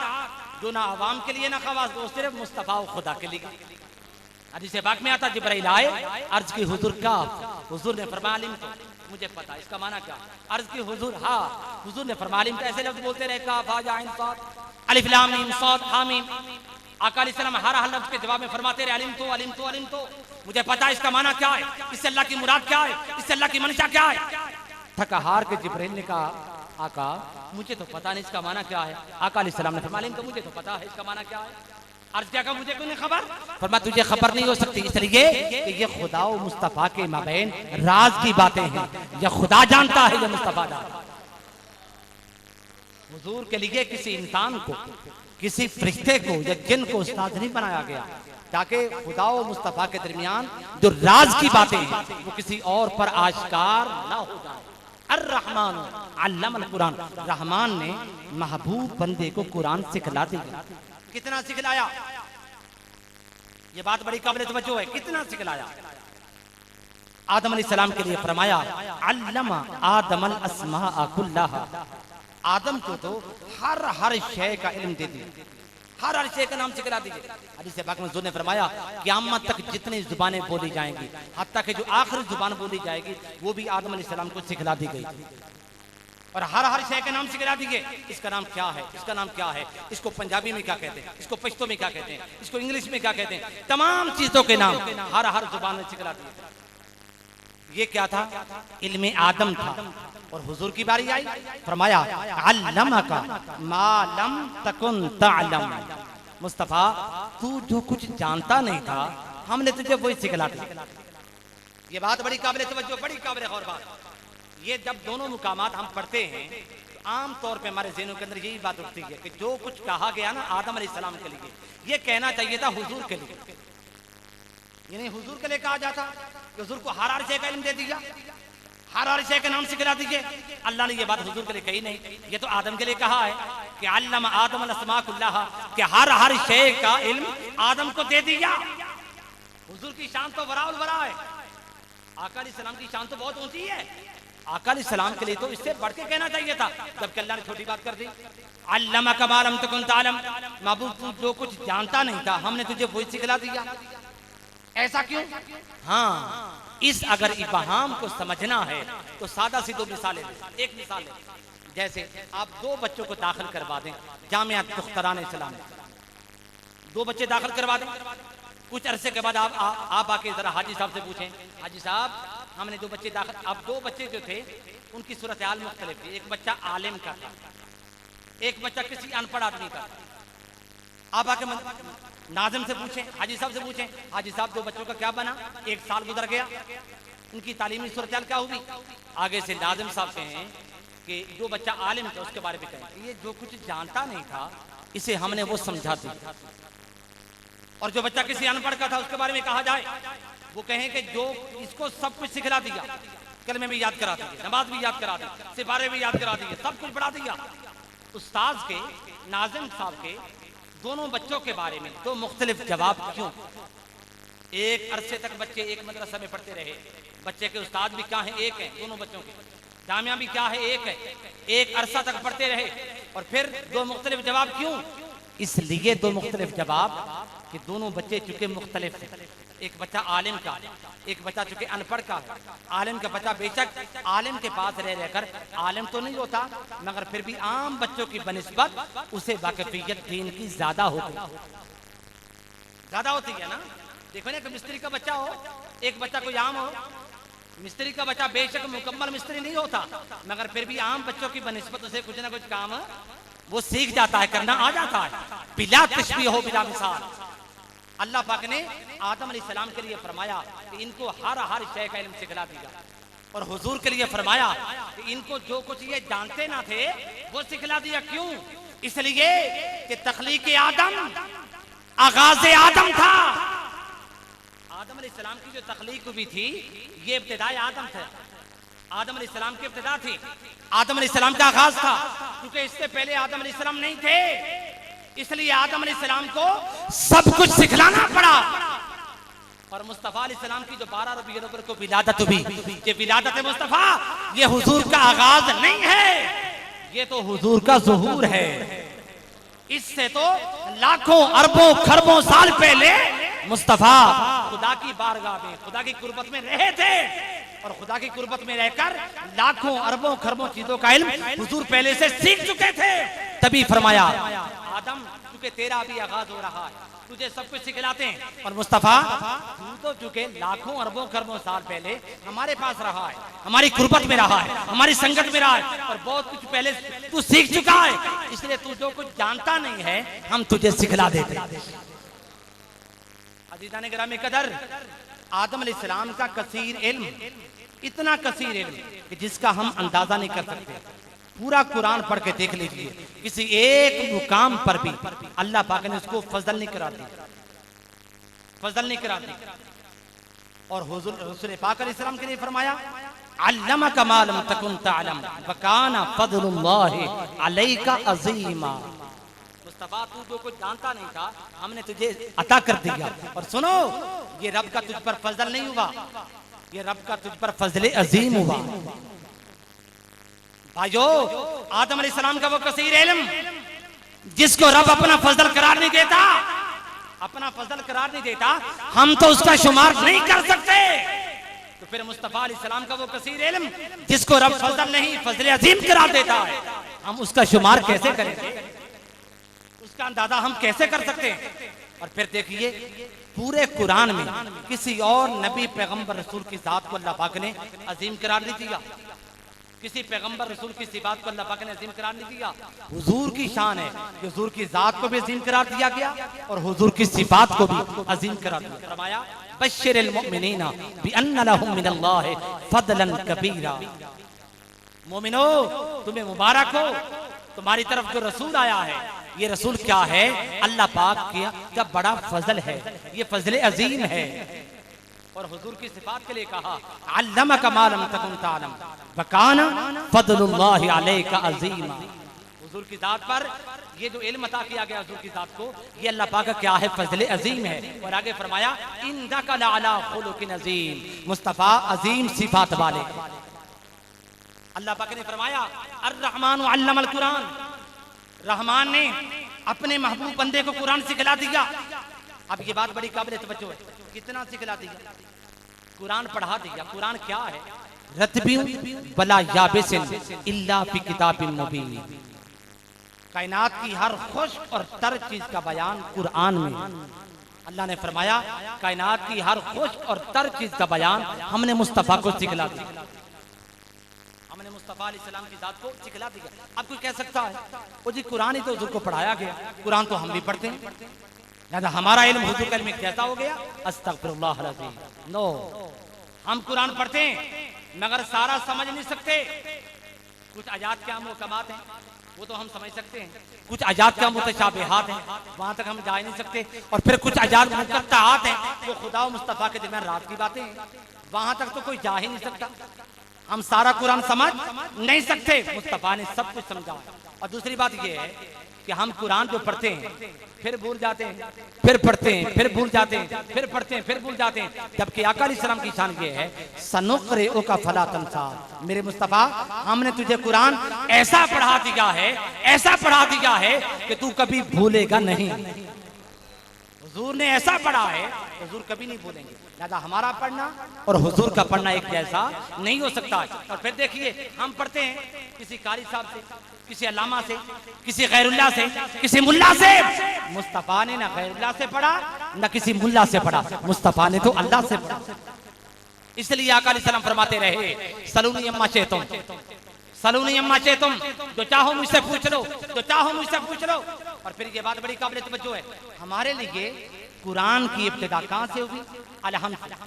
[SPEAKER 1] जो ना अवाम के लिए ना खवास, वो सिर्फ मुस्तफ़ा और खुदा के लिए। हदीस पाक में आता जिब्राइल आए, अर्ज की हुजूर का, हुजूर ने फरमाया इल्म तो मुझे पता, इसका माना क्या? अर्ज की हुजूर हाँ, हुजूर ने फरमाया इल्म तो ऐसे लफ्ज बोलते रहे, काफ हा या आइन साद अलिफ लाम मीम साद हामीम। आका अलैहिस्सलाम हर लफ्ज के जवाब में फरमाते रहे अलिम तो मुझे पता, इसका माना क्या है, इससे अल्लाह की मुराद क्या है, इससे अल्लाह की मंशा क्या है। थका हार के जिब्राइल ने कहा आका मुझे तो पता नहीं इसका माना क्या है। आका अलैहिस्सलाम ने फरमाया तो मुझे तो पता है इसका माना क्या है। अर्ज क्या, मुझे क्यों नहीं खबर? फरमाया तुझे खबर नहीं हो सकती इसलिए कि ये खुदा और मुस्तफ़ा के माबैन राज की बातें हैं, या खुदा जानता है या मुस्तफ़ा जानता है। हुजूर के लिए किसी इंसान को, किसी फरिश्ते को या जिन को उस्ताद नहीं बनाया गया ताकि खुदा और मुस्तफ़ा के दरमियान जो राज की बातें हैं वो किसी और पर आश्कार ना हो जाए। अर्रहमान अल्लमल कुरान, रहमान ने महबूब बंदे को कुरान सिखला दिया। कितना सिखलाया? ये बात बड़ी काबिल तवज्जो है। कितना सिखलाया? आदम अलैहिस्सलाम के लिए फरमाया अल्लमा आदमल अस्माअ कुल्लहा, आदम को तो हर शय का इल्म दे दिया, हर शय का नाम सिखला दीजिए। हदीस पाक में हुजूर ने फरमाया क़यामत तक जितनी जुबानें बोली जाएंगी, हत्ता कि जो आखिरी जुबान बोली जाएगी वो भी आदम अलैहिस्सलाम को सिखला दी गई। और हर शय का नाम सिखला दीजिए। इसका नाम क्या है, इसका नाम क्या है, इसको पंजाबी में क्या कहते हैं, इसको पश्तो में क्या कहते हैं, इसको इंग्लिश में क्या कहते हैं, तमाम चीजों के नाम हर जुबान में सिखला दिए। ये क्या था? इल्मे आदम था। और हुजूर की बारी आई, फरमाया अल्लमका मा लम तकुन तअलम, मुस्तफा तू जो कुछ जानता नहीं था हमने तुझे वही सिखला दिया। ये बात बड़ी काबिल तवज्जो, बड़ी काबिल गौर बात। ये जब दोनों मुकामात हम पढ़ते हैं तो आम तौर पे हमारे ज़हनों के अंदर यही बात उठती है कि जो कुछ कहा गया ना आदम अलैहिस्सलाम के लिए, ये कहना चाहिए था हुजूर के लिए। ये नहीं हुजूर के लिए कहा जाता कि हुजूर को हर शय का इल्म दे दिया, हर शय का नाम सिखला दीजिए। अल्लाह ने ये बात हुजूर के लिए कही नहीं, ये तो आदम के लिए कहा है कि अल्लमा आदम अल अस्मा कुल्लहा, कि हर शय का इल्म आदम को दे दिया। हुजूर की शान तो वराउल वरा है, आका अलैहिस्सलाम की शान तो बहुत ऊंची है। आका अलैहिस्सलाम के लिए तो इससे बढ़ के कहना चाहिए था, जबकि अल्लाह ने छोटी बात कर दी। अल्लमा कमा लम तकुन तालम, महबूब तू जो कुछ जानता नहीं था हमने तुझे वही सिखला दिया। ऐसा क्यों? हाँ, इस अगर इबाहाम को समझना है तो सादा सी 2 मिसालें। एक मिसाल है, जैसे आप 2 बच्चों को दाखिल करवा दें जामिया दुख्तरान इस्लाम, 2 बच्चे दाखिल करवा दें। कुछ अरसे के बाद आप आके जरा हाजी साहब से पूछें, हाजी साहब हमने 2 बच्चे दाखिल, अब 2 बच्चे जो थे उनकी सूरत हाल मुख्तलिफ थी। एक बच्चा आलिम का था, एक बच्चा किसी अनपढ़ आदमी का। आप आके नाजिम से पूछें, हाजी साहब से पूछें, हाजी साहब 2 बच्चों का क्या बना? 1 साल गुजर गया, उनकी तालीमी सूरत हाल क्या हुई? आगे से नाजिम साहब कहें कि जो बच्चा आलिम था उसके बारे में कहें ये जो कुछ जानता नहीं था इसे हमने वो समझा दिया। और जो बच्चा किसी अनपढ़ का था उसके बारे में कहा जाए, वो कहें कि जो इसको सब कुछ सिखला दिया, कलमे भी याद करा दिए, नमाज भी याद करा दी, सिपारे भी याद करा दिए, सब कुछ पढ़ा दिया। उस्ताद के, नाज़िम साहब के दोनों बच्चों के बारे में 2 मुख्तलिफ जवाब क्यों? एक अरसे तक बच्चे एक मदरसा में पढ़ते रहे, बच्चे के उस्ताद भी क्या है? एक है, दोनों बच्चों के जामिया भी क्या है? एक है, एक अरसा तक पढ़ते रहे। और फिर 2 मुख्तलिफ जवाब क्यों? इसलिए 2 मुख्तलिफ जवाब कि दोनों बच्चे चूंकि मुख्तलिफ थे। एक बच्चा आलिम का, एक बच्चा चूंकि अनपढ़ का है। आलिम का बच्चा बेशक आलिम के पास रह रहकर आलिम तो नहीं होता, मगर फिर भी आम बच्चों की बनिस्बत उसे वाकफियत दीन की ज्यादा होती है ना। देखो ना, एक मिस्त्री का बच्चा हो, एक बच्चा कोई आम हो। मिस्त्री का बच्चा बेशक मुकम्मल मिस्त्री नहीं होता, मगर फिर भी आम बच्चों की बनिस्बत उसे कुछ ना कुछ काम वो सीख जाता है, करना आ जाता है। बिला तशबीह हो बिला मिसाल। अल्लाह पाक ने आदम अलैहिस्सलाम के लिए फरमाया कि इनको हर शय का इल्म सिखला दिया, और हुजूर के लिए फरमाया कि इनको जो कुछ ये जानते ना थे वो सिखला दिया। क्यों? इसलिए कि तख्लीक आदम आगाज आदम था। आदम अलैहिस्सलाम की जो तख्लीक हुई थी ये इब्तिदाए आदम था। आदम अलैहिस्सलाम की इब्तिदा थी, आदम अलैहिस्सलाम का आगाज था, क्योंकि इससे पहले आदम अलैहिस्सलाम नहीं थे। इसलिए आदम अलैहिस्सलाम को सब कुछ सिखलाना पड़ा। और मुस्तफा अलैहिस्सलाम की जो 12 रबीउल अव्वल को विलादत हुई, ये विलादत मुस्तफा, ये हुजूर का आगाज नहीं है, ये तो हुजूर का ज़ुहूर है। इससे तो लाखों अरबों खरबों साल पहले मुस्तफा खुदा की बारगाह में, खुदा की कुर्बत में रहे थे, और खुदा की कुर्बत में रहकर लाखों अरबों खरबों चीजों का इल्म हुजूर पहले से सीख चुके थे। तभी फरमाया आदम, चूंकि तेरा भी आगाज हो रहा है, तुझे सब कुछ सिखलाते हैं। और मुस्तफा, तू तो चूंकि लाखों अरबों खरबों साल पहले हमारे पास रहा है, हमारी कुर्बत में रहा है, हमारी संगत में रहा है, और बहुत कुछ पहले तू सीख चुका है, इसलिए तू जो कुछ जानता नहीं है हम तुझे सिखला देते। अज़ीज़ान गिरामी कदर, आदम अलैहिस्सलाम का कसीर इल्म, इतना कसीर इल्म कि जिसका हम अंदाजा नहीं कर सकते। पूरा कुरान पढ़ के देख लीजिए, किसी एक मुकाम पर भी अल्लाह पाक ने उसको फजल नहीं करा दी, फजल नहीं करा दी। और हुजूर रसूल पाक अलैहिस्सलाम के लिए फरमाया, अल्लमका मा लम तकुन तअलम व काना फज़लुल्लाहि अलैका अज़ीमा। मुस्तफा, तू जो कुछ जानता नहीं था हमने तुझे अता कर दिया। और सुनो, ये रब का तुझ पर फजल नहीं हुआ, ये रब का तुझ पर फजल अजीम हुआ। भाइयों, आदम अलैहिस्सलाम का वो कसीर इल्म जिसको रब अपना फजल करार नहीं देता, अपना फजल करार नहीं देता, हम तो उसका शुमार नहीं कर सकते। तो फिर मुस्तफा अलैहिस्सलाम का वो कसीर इल्म जिसको रब फजल नहीं फजल अजीम करार देता है, हम उसका शुमार कैसे करेंगे, उसका अंदाजा हम कैसे कर सकते हैं। और फिर देखिए, पूरे कुरान में किसी और नबी पैगंबर रसूल की जात को अल्लाह पाक ने अजीम करार नहीं दिया, किसी पैगंबर रसूल की सिफात को अल्लाह पाक ने अजीम करार नहीं दिया। हुजूर की शान है कि हुजूर की जात को भी अजीम करार दिया गया और हुजूर की सिफात को भी अजीम करार दिया। फरमाया, बश्शिरिल मुमिनीना बिअन्ना लहुम मिनल्लाहि फदलन कबीरा। मोमिनो, तुम्हें मुबारक हो, तुम्हारी तरफ जो रसूल आया है, ये रसूल क्या है, अल्लाह पाक का बड़ा फजल है, ये फजल अजीम है। और हुजूर की सिफात के लिए कहा, अल्लमका मा लम तकुन तअलम व काना फज़लुल्लाहि अलैका अज़ीमा। हुजूर की जात पर ये जो इल्म अता किया गया हुजूर की जात को, ये अल्लाह पाक का क्या है, फजल अजीम है। और आगे फरमाया, इन्नका लअला खुलुकिन अज़ीम। मुस्तफा अजीम सिफात वाले। अल्लाह पाक ने फरमाया, अर्रहमान अल्लमल कुरान, रहमान ने अपने महबूब बंदे को कुरान सिखला दिया। अब ये बात बड़ी काबिल तवज्जो है, कितना सिखला दिया, कुरान पढ़ा दिया। कुरान क्या है, रतबी वला याबिसिन इल्ला फी किताबिन मुबीन। कायनात की हर खुश्क और तर चीज का बयान कुरान में। अल्लाह ने फरमाया, कायनात की हर खुश्क और तर चीज का बयान हमने मुस्तफा को सिखला दिया, हमने मुस्तफा अलैहिस्सलाम की जात को सिखला दिया। अब कोई कह सकता है, वो जी कुरान ही तो हुजूर को पढ़ाया गया, कुरान तो हम भी पढ़ते हैं, लिहाजा हमारा इल्म हुजूर का इल्म कैसा हो गया। अस्तगफिरुल्लाह अज़ीम। नो, हम कुरान पढ़ते हैं मगर सारा समझ नहीं सकते। कुछ आयात के मुहकमात हैं वो तो हम समझ सकते हैं, कुछ आयात का मुतशाबिहात हैं वहां तक हम जा नहीं सकते, और फिर कुछ आयात मुक़त्तआत हैं जो खुदा और मुस्तफा के दरमियान रात की बातें हैं, वहां तक तो कोई जा ही नहीं सकता। हम सारा कुरान समझ नहीं सकते, मुस्तफा ने सब कुछ समझा। और दूसरी बात यह है कि हम कुरान जो पढ़ते हैं फिर भूल जाते हैं, फिर पढ़ते हैं फिर भूल जाते हैं, फिर पढ़ते हैं फिर भूल जाते हैं, जबकि आका अलैहिस्सलाम की शान ये है, सनुक़रिउका फला तंसा। मेरे मुस्तफा, हमने तुझे कुरान ऐसा पढ़ा दिया है, ऐसा पढ़ा दिया है कि तू कभी भूलेगा नहीं। हुजूर ने ऐसा पढ़ा है हुजूर कभी नहीं बोलेंगे। लिहाजा हमारा पढ़ना और हुजूर का पढ़ना एक जैसा नहीं हो सकता। और फिर देखिए हम पढ़ते हैं किसी कारी साहब से, किसी अल्लामा से, किसी गैरुल्लाह से, किसी मुल्ला से। मुस्तफा ने ना गैरुल्लाह से पढ़ा ना किसी मुल्ला से पढ़ा, मुस्तफा ने तो अल्लाह से पढ़ा। इसलिए आका अलैहिस्सलाम फरमाते रहे सलूनी अम्मा चेतुम, सलूनी अम्मा चेतुम, जो चाहो मुझसे पूछ लो, जो चाहो मुझसे पूछ लो। और फिर ये बात बड़ी काबिल तवज्जो है, हमारे लिए कुरान की इब्तिदा कहां से होगी? अल्हम्दुलिल्लाह।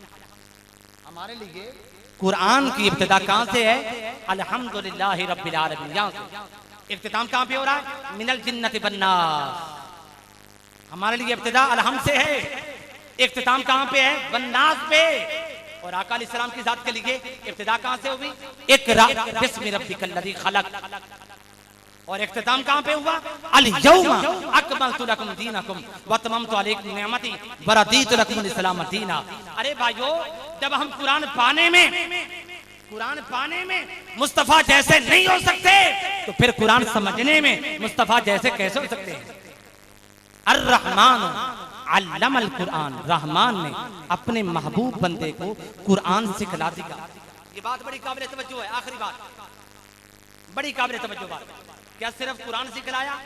[SPEAKER 1] हमारे लिए कुरान की इब्तिदा कहां से है? अल्हम्दुलिल्लाहि रब्बिल आलमीन। यहां से इख्तिताम कहां पे हो रहा है? मिनल जिन्नति वन्नास। हमारे लिए इब्तिदा अलहम से है, इख्तिताम कहां पे है? वन्नास पे। और आका अलैहिस्सलाम की जात के लिए इब्तिदा कहां से हुई? इक़रा बिस्मि रब्बिकल लज़ी खलक़। और इख्तिताम कहां पे हुआ? अल यौमा अकमलतु लकुम दीनकुम व अतममतु अलैकुम निअमती व रदीतु लकुमुल इस्लाम दीना। अरे भाइयों, जब हम कुरान पाने में मुस्तफा जैसे नहीं हो सकते तो फिर कुरान समझने में मुस्तफा जैसे कैसे हो सकते हैं? अर्रहमान अल्लमल कुरान, रहमान ने अपने महबूब बंदे को कुरान सिखला दिया। ये बात बड़ी काबिल तवज्जो है। आखिरी बात बड़ी काबिल तवज्जो बात, क्या सिर्फ कुरान सिखलाया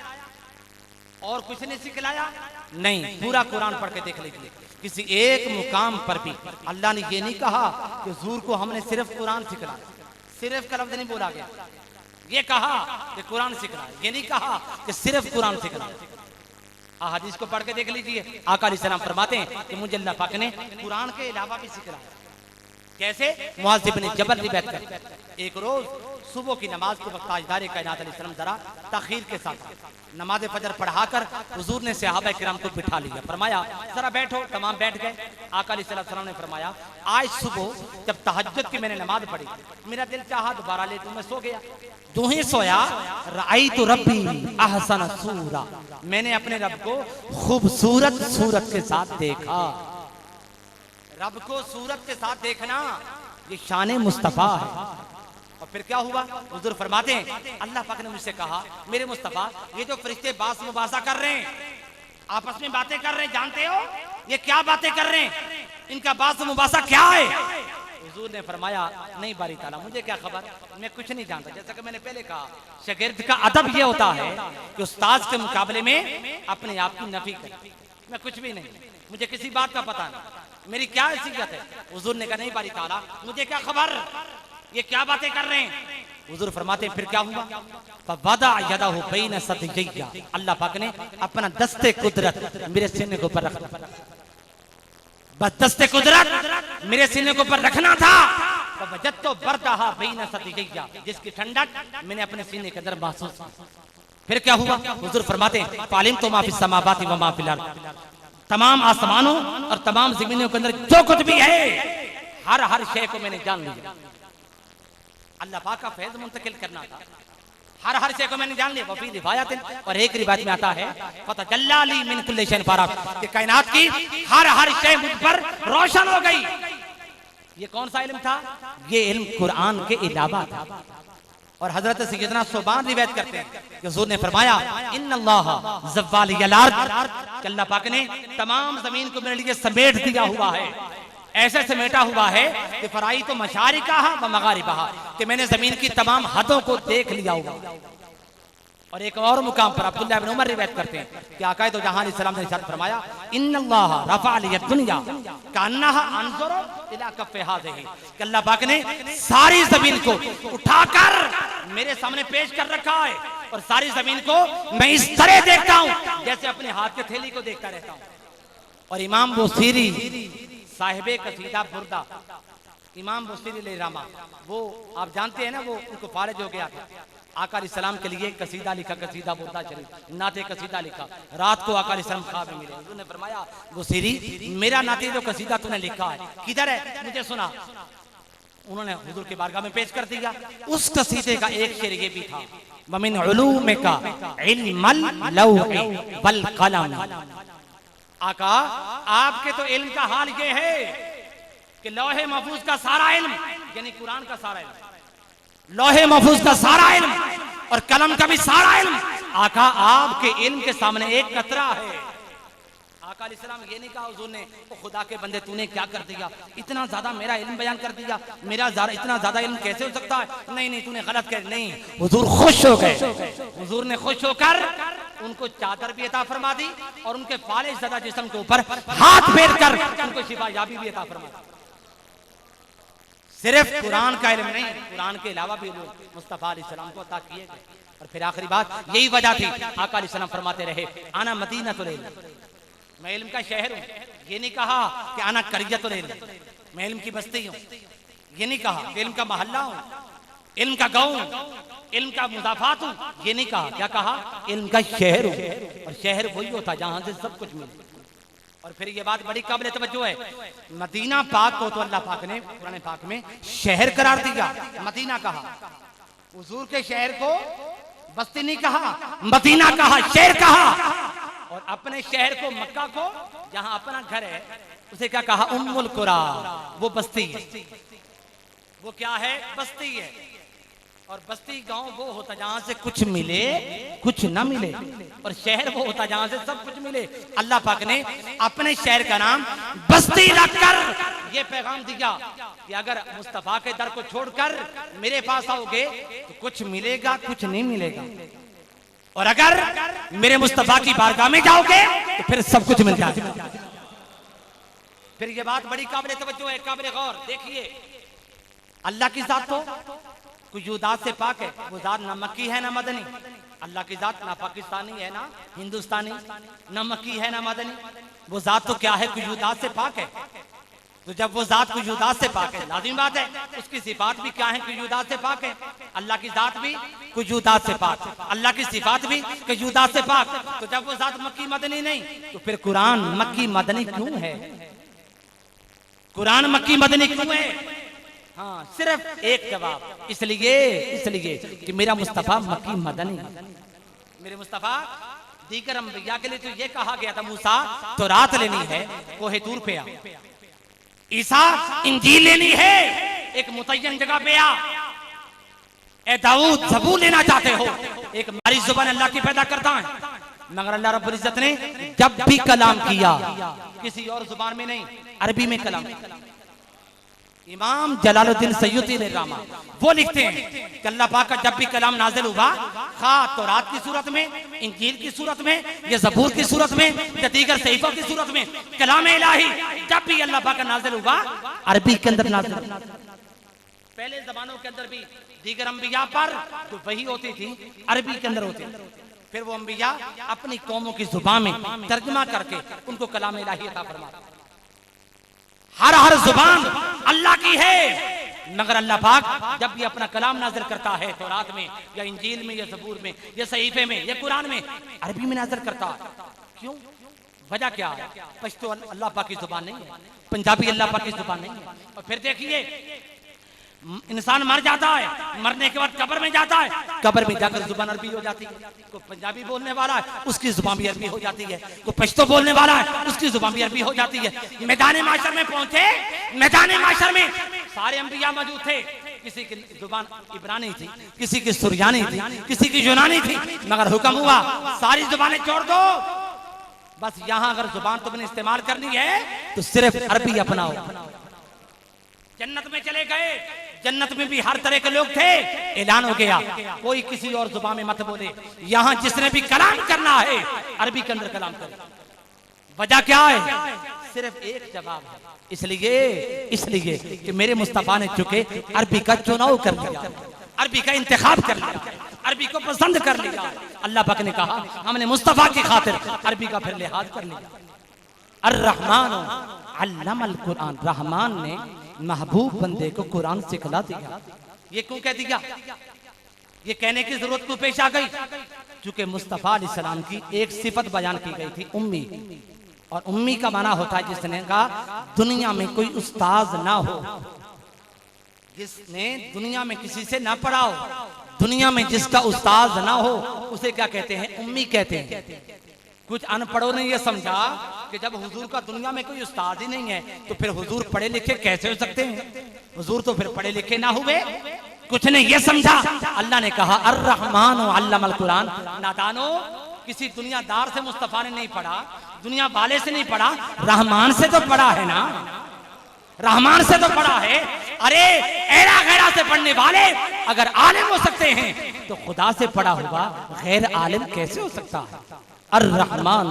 [SPEAKER 1] और कुछ नहीं सिखलाया? नहीं, पूरा कुरान पढ़ के देख लीजिए, किसी एक मुकाम पर भी अल्लाह ने ये नहीं कहा कि हुजूर को हमने सिर्फ कुरान सिखलाया, सिर्फ का लफ्ज़ नहीं बोला गया। ये कहा कि कुरान सिखलाया, ये नहीं कहा कि सिर्फ कुरान सिखलाया। हदीस को पढ़ के देख लीजिए, आका अलैहिस्सलाम फरमाते हैं कि मुझे अल्लाह पाक ने कुरान के अलावा भी सिखलाया। कैसे? मुआज़ इब्न जबल रिवायत करते हैं, एक रोज सुबह की नमाज के वक्त ताजदार कायनात अलैहिस्सलाम जरा ताखीर के साथ नमाज फजर पढ़ाकर हुजूर ने सहाबा किराम को बिठा लिया, फरमाया जरा बैठो। तमाम बैठ गए। आका अलैहिस्सलाम ने फरमाया आज सुबह जब तहज्जुद की मैंने नमाज पढ़ी, मेरा दिल चाहा दोबारा ले लूं, मैं सो गया। तू ही सोया, राइतु रब्बी अहसन सूरा, मैंने अपने रब को खूबसूरत सूरत के साथ देखा। रब को सूरत के साथ देखना ये शान मुस्तफा है। और फिर क्या हुआ? हुजूर फरमाते हैं अल्लाह पाक ने मुझसे कहा मेरे मुस्तफा, ये जो फरिश्ते बास मुबासा कर रहे हैं, आपस में बातें कर रहे हैं, जानते हो ये क्या बातें कर रहे हैं? इनका बास मुबासा क्या है? हुजूर ने फरमाया नहीं बारी ताला, मुझे क्या खबर, मैं कुछ नहीं जानता। जैसा कि मैंने पहले कहा, शागिर्द का अदब ये होता है कि उस्ताद के मुकाबले में अपने आप की नफी करे। मैं कुछ भी नहीं, मुझे किसी बात का पता नहीं, मेरी क्या हैसियत है? हुजूर ने कहा नहीं बारी ताला, मुझे क्या खबर, ये क्या बातें कर रहे हैं? हुजूर फरमाते फिर क्या हुआ? फवदा यदाहु बैन सदय्या, अल्लाह पाक ने अपना दस्ते कुदरत मेरे सीने के ऊपर रखा। बस दस्ते कुदरत मेरे सीने के ऊपर रखना था। फवजदतु बरदहा बैन सदय्या, जिसकी ठंडक मैंने अपने सीने के अंदर महसूस की। फिर क्या हुआ? हुजूर फरमाते हैं फालिम तो माफी समावाति व माफिल अर्द, तमाम आसमानों और तमाम जमीनों के अंदर जो कुछ भी है, हर शय को मैंने जान लिया। अल्लाह पाक का फैज़ मुंतकिल करना था, हर शय को मैंने जान लिया। वफी रिवायत, और एक रिवायत में आता है फतजल्ला ली मिन कुल्ली शैइन फारग, कि कायनात की हर शय मुझ पर रोशन हो गई। ये कौन सा इल्म था? ये इल्म कुरान के अलावा था। और हजरत सैयदना सुबान रिवायत करते हैं कि हुजूर ने फरमाया इन्नल्लाह ज़व्वालियल अर्द, कि अल्लाह पाक ने तमाम जमीन को मेरे लिए समेट दिया हुआ है, ऐसे समेटा हुआ है कि फराई तो मशारिकाहा व मगारिबहा, कि मैंने जमीन की तमाम हदों को देख लिया हुआ। और एक और मुकाम पर अब्दुल्लाह इब्न उमर रिवायत करते हैं कि आका तो जहां अलैहिस्सलाम ने इरशाद फरमाया इन्नल्लाह रफ़अ लियद दुनिया कान्नहा अंजुरु इला कफ़्फ़ि हाज़िही, कि अल्लाह पाक ने सारी जमीन को उठाकर मेरे सामने पेश कर रखा है, और सारी जमीन को मैं इस तरह देखता हूं जैसे अपने हाथ के थैली को देखता रहता हूं। और इमाम बुसीरी साहिबे कसीदा बुर्दा, इमाम बुसीरी ले-रामा, वो आप जानते हैं ना, वो उनको फारिज हो गया था। आका अलैहिस्सलाम के लिए कसीदा लिखा, कसीदा बुर्दा शरीफ, नाते कसीदा लिखा। रात को आका अलैहिस्सलाम ख्वाब में मिले, उन्होंने फरमाया बुसीरी मेरा नाते जो कसीदा तूने लिखा है किधर है, मुझे सुना। उन्होंने हुजूर के बारगाह में पेश कर दिया। उस कसीदे का एक शेर ये भी था वमिन उलूमिका इल्मल लौहि वल कलम, आका आपके तो इल्म का हाल ये है कि लौहे महफूज का सारा इल्म, यानी कुरान का सारा इल्म, लौहे महफूज का सारा इल्म और कलम का भी सारा इल्म, आका आपके इल्म के सामने एक कतरा है। आका अलैहिस्सलाम ये नहीं कहा हुजूर ने, ओ खुदा के बंदे तूने क्या कर दिया, इतना ज्यादा मेरा इल्म बयान कर दिया, मेरा इतना ज्यादा इल्म कैसे हो सकता है, नहीं नहीं तूने गलत कर, नहीं, हुजूर खुश हो गए। हुजूर ने खुश होकर उनको चादर भी अता फरमा दी और उनके फालिश ज़दा जिस्म के ऊपर हाथ फेर कर उनको शिफायाबी भी अता फरमा दी। सिर्फ कुरान का इल्म नहीं, कुरान के अलावा भी मुस्तफा अलैहिस्सलाम को अता किए गए। और फिर आखिरी बात यही वजह थी, आका अलैहिस्सलाम फरमाते रहे आना मदीनतुल इल्म, मैं इल्म का शहर हूँ। ये नहीं कहा कि आना करियतुल इल्म, मैं इल्म की बस्ती हूँ। ये नहीं कहा कि इल्म का मोहल्ला हूँ, इल्म का गाँव, इल्म का मुदाफात हूँ। ये नहीं कहा, क्या कहा, इल्म का शहर हूँ। और शहर वही होता जहां से सब कुछ मिले। और फिर ये बात बड़ी काबिल तवज्जो है, मदीना पाक को तो अल्लाह पाक ने कुरान पाक में शहर करार दिया, मदीना कहा। हुजूर के शहर को बस्ती नहीं कहा, मदीना कहा, शहर कहा। और अपने शहर को, मक्का को, जहां अपना घर है, उसे क्या कहा, उम्मुल कुरा, वो बस्ती है। वो क्या है, बस्ती है। और बस्ती गांव वो होता जहां से कुछ मिले कुछ ना मिले, और शहर वो होता जहां से सब कुछ मिले। अल्लाह पाक ने अपने शहर का नाम बस्ती रखकर ये पैगाम दिया कि अगर मुस्तफा के दर को छोड़कर मेरे पास आओगे तो कुछ मिलेगा कुछ नहीं मिलेगा, और अगर मेरे मुस्तफा की बारगाह में जाओगे तो फिर सब कुछ मिल जाएगा। फिर ये बात बड़ी काबिल तवज्जो है, काबिल गौर। देखिए अल्लाह की जात तो कुछ जात से पाक है, वो जात ना मक्की है ना मदनी। अल्लाह की जात ना पाकिस्तानी है ना हिंदुस्तानी, ना मक्की है ना मदनी। वो जात तो क्या है, कुछ जात से पाक है। तो जब वो जात कुछ जात से पाक है, लाजिम बात है उसकी सिफात भी क्या है, कुछ जात से पाक है। अल्लाह की जात भी कुछ जात से पाक, अल्लाह की सिफात भी कुछ जात से पाक। तो जब वो जात मक्की मदनी नहीं, तो फिर कुरान मक्की मदनी क्यों है? कुरान मक्की मदनी क्यों है? हाँ, सिर्फ एक जवाब, इसलिए कि मेरा मुस्तफा मक्की मदनी, मेरे मुस्तफा दीगर अंबिया के लिए तो ये कहा गया था, मूसा तो रात लेनी है कोहे तूर पे आ, ईसा इंजील लेनी है एक मुतय्यन जगह पे आ, ए दाऊद ज़बूर लेना चाहते हो, एक मारी जुबान अल्लाह की पैदा करता है। मगर अल्लाह रब्बुल इज्जत ने जब भी कलाम किया किसी और जुबान में नहीं, अरबी में कलाम किया। इमाम जलालुद्दीन सय्युती ने रामा वो लिखते हैं कि अल्लाह पाक का जब भी कलाम नाजिल हुआ, खा तौरात की सूरत में, इंजील की सूरत में, या ज़बूर की सूरत में, या दीगर सहीफों की सूरत में, कलाम इलाही जब भी अल्लाह पाक का नाजिल हुआ अरबी के अंदर नाजिल हुआ। पहले जमानों के अंदर भी दीगर अंबिया पर तो वही होती थी, अरबी के अंदर होती थी। फिर वो अंबिया अपनी कौमों की जुबान में तर्जुमा करके उनको कलाम इलाही अता फरमाते। हर जुबान अल्लाह की है, मगर अल्लाह पाक जब भी अपना कलाम नाज़िल करता है तौरात में या इंजील में या ज़बूर में या सहीफे में या कुरान में, अरबी में नाज़िल करता है। क्यों? वजह क्या है? पश्तो अल्लाह पाक की जुबान नहीं है, पंजाबी अल्लाह पाक की जुबान नहीं है। और फिर देखिए इंसान मर जाता है, मरने के बाद कब्र में जाता है, कब्र में जाकर जुबान अरबी हो जाती है। कोई पंजाबी बोलने वाला है उसकी जुबान भी अरबी हो जाती है, कोई पश्तो बोलने वाला है उसकी जुबान भी अरबी हो जाती है। मैदान माशर में पहुंचे, मैदान माशर में सारे अंबिया मौजूद थे, किसी की जुबान इब्रानी थी, किसी की सुरयानी थी, किसी की यूनानी थी, मगर हुक्म हुआ सारी जुबानें छोड़ दो, बस यहाँ अगर जुबान तुमने इस्तेमाल करनी है तो सिर्फ अरबी अपनाओ। जन्नत में चले गए, जन्नत में भी हर तरह के लोग थे, ऐलान हो गया कोई किसी और जुबान में मत बोले, यहाँ जिसने भी कलाम करना है अरबी के अंदर कलाम करे। वजह क्या है? सिर्फ एक जवाब है, इसलिए कि मेरे मुस्तफा ने चुके अरबी का चुनाव कर लिया, अरबी का इंतखाब कर लिया, अरबी को पसंद कर लिया। अल्लाह पाक ने कहा हमने मुस्तफा की खातिर अरबी का फिर लिहाज कर लिया। अर्रहमान अल्लमल कुरान, रहमान ने महबूब बंदे को कुरान सिखला दिया। ये क्यों कह दिया? ये कहने की जरूरत क्यों पेश आ गई? चूंकि मुस्तफा अलैहिस्सलाम की एक सिफत बयान की गई थी, उम्मी। और उम्मी का माना होता है जिसने कहा दुनिया में कोई उस्ताद ना हो, जिसने दुनिया में किसी से ना पढ़ा हो, दुनिया में जिसका उस्ताद ना हो उसे क्या कहते हैं? उम्मी कहते हैं। कुछ अनपढ़ों ने यह समझा कि जब हुजूर का दुनिया में कोई उस्ताद ही नहीं है तो फिर हुजूर पढ़े लिखे कैसे हो सकते हैं? हुजूर तो फिर पढ़े लिखे ना हुए। कुछ ने यह समझा, अल्लाह ने कहा अर्रहमान अल्लमल कुरान, नादानो किसी दुनियादार से मुस्तफा ने नहीं पढ़ा, दुनिया वाले से नहीं पढ़ा, रहमान से तो पढ़ा है ना, रहमान से तो पढ़ा है। अरे एरा गैरा से पढ़ने वाले अगर आलिम हो सकते हैं तो खुदा से पढ़ा होगा गैर आलिम कैसे हो सकता है। अर्रहमान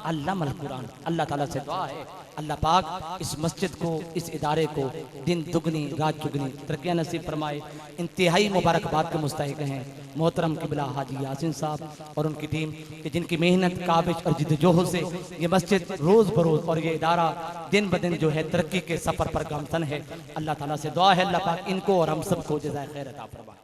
[SPEAKER 1] अल्लामल कुरान। अल्लाह ताला से दुआ है अल्लाह पाक इस मस्जिद को, इस इदारे को दिन दुगनी रात दुगनी तरक्कियां नसीब फरमाए। इंतहाई मुबारकबाद के मुस्तहिक हैं मोहतरम किबला हाजी यासीन साहब और उनकी टीम कि जिनकी मेहनत, काबिश और जिद्दोजहद से ये मस्जिद रोज़ बरोज़ और ये इदारा दिन ब दिन जो है तरक्की के सफ़र पर गामतन है। अल्लाह ताला से दुआ है अल्लाह पाक इनको और हम सबको जज़ाए खैर अता फरमाए।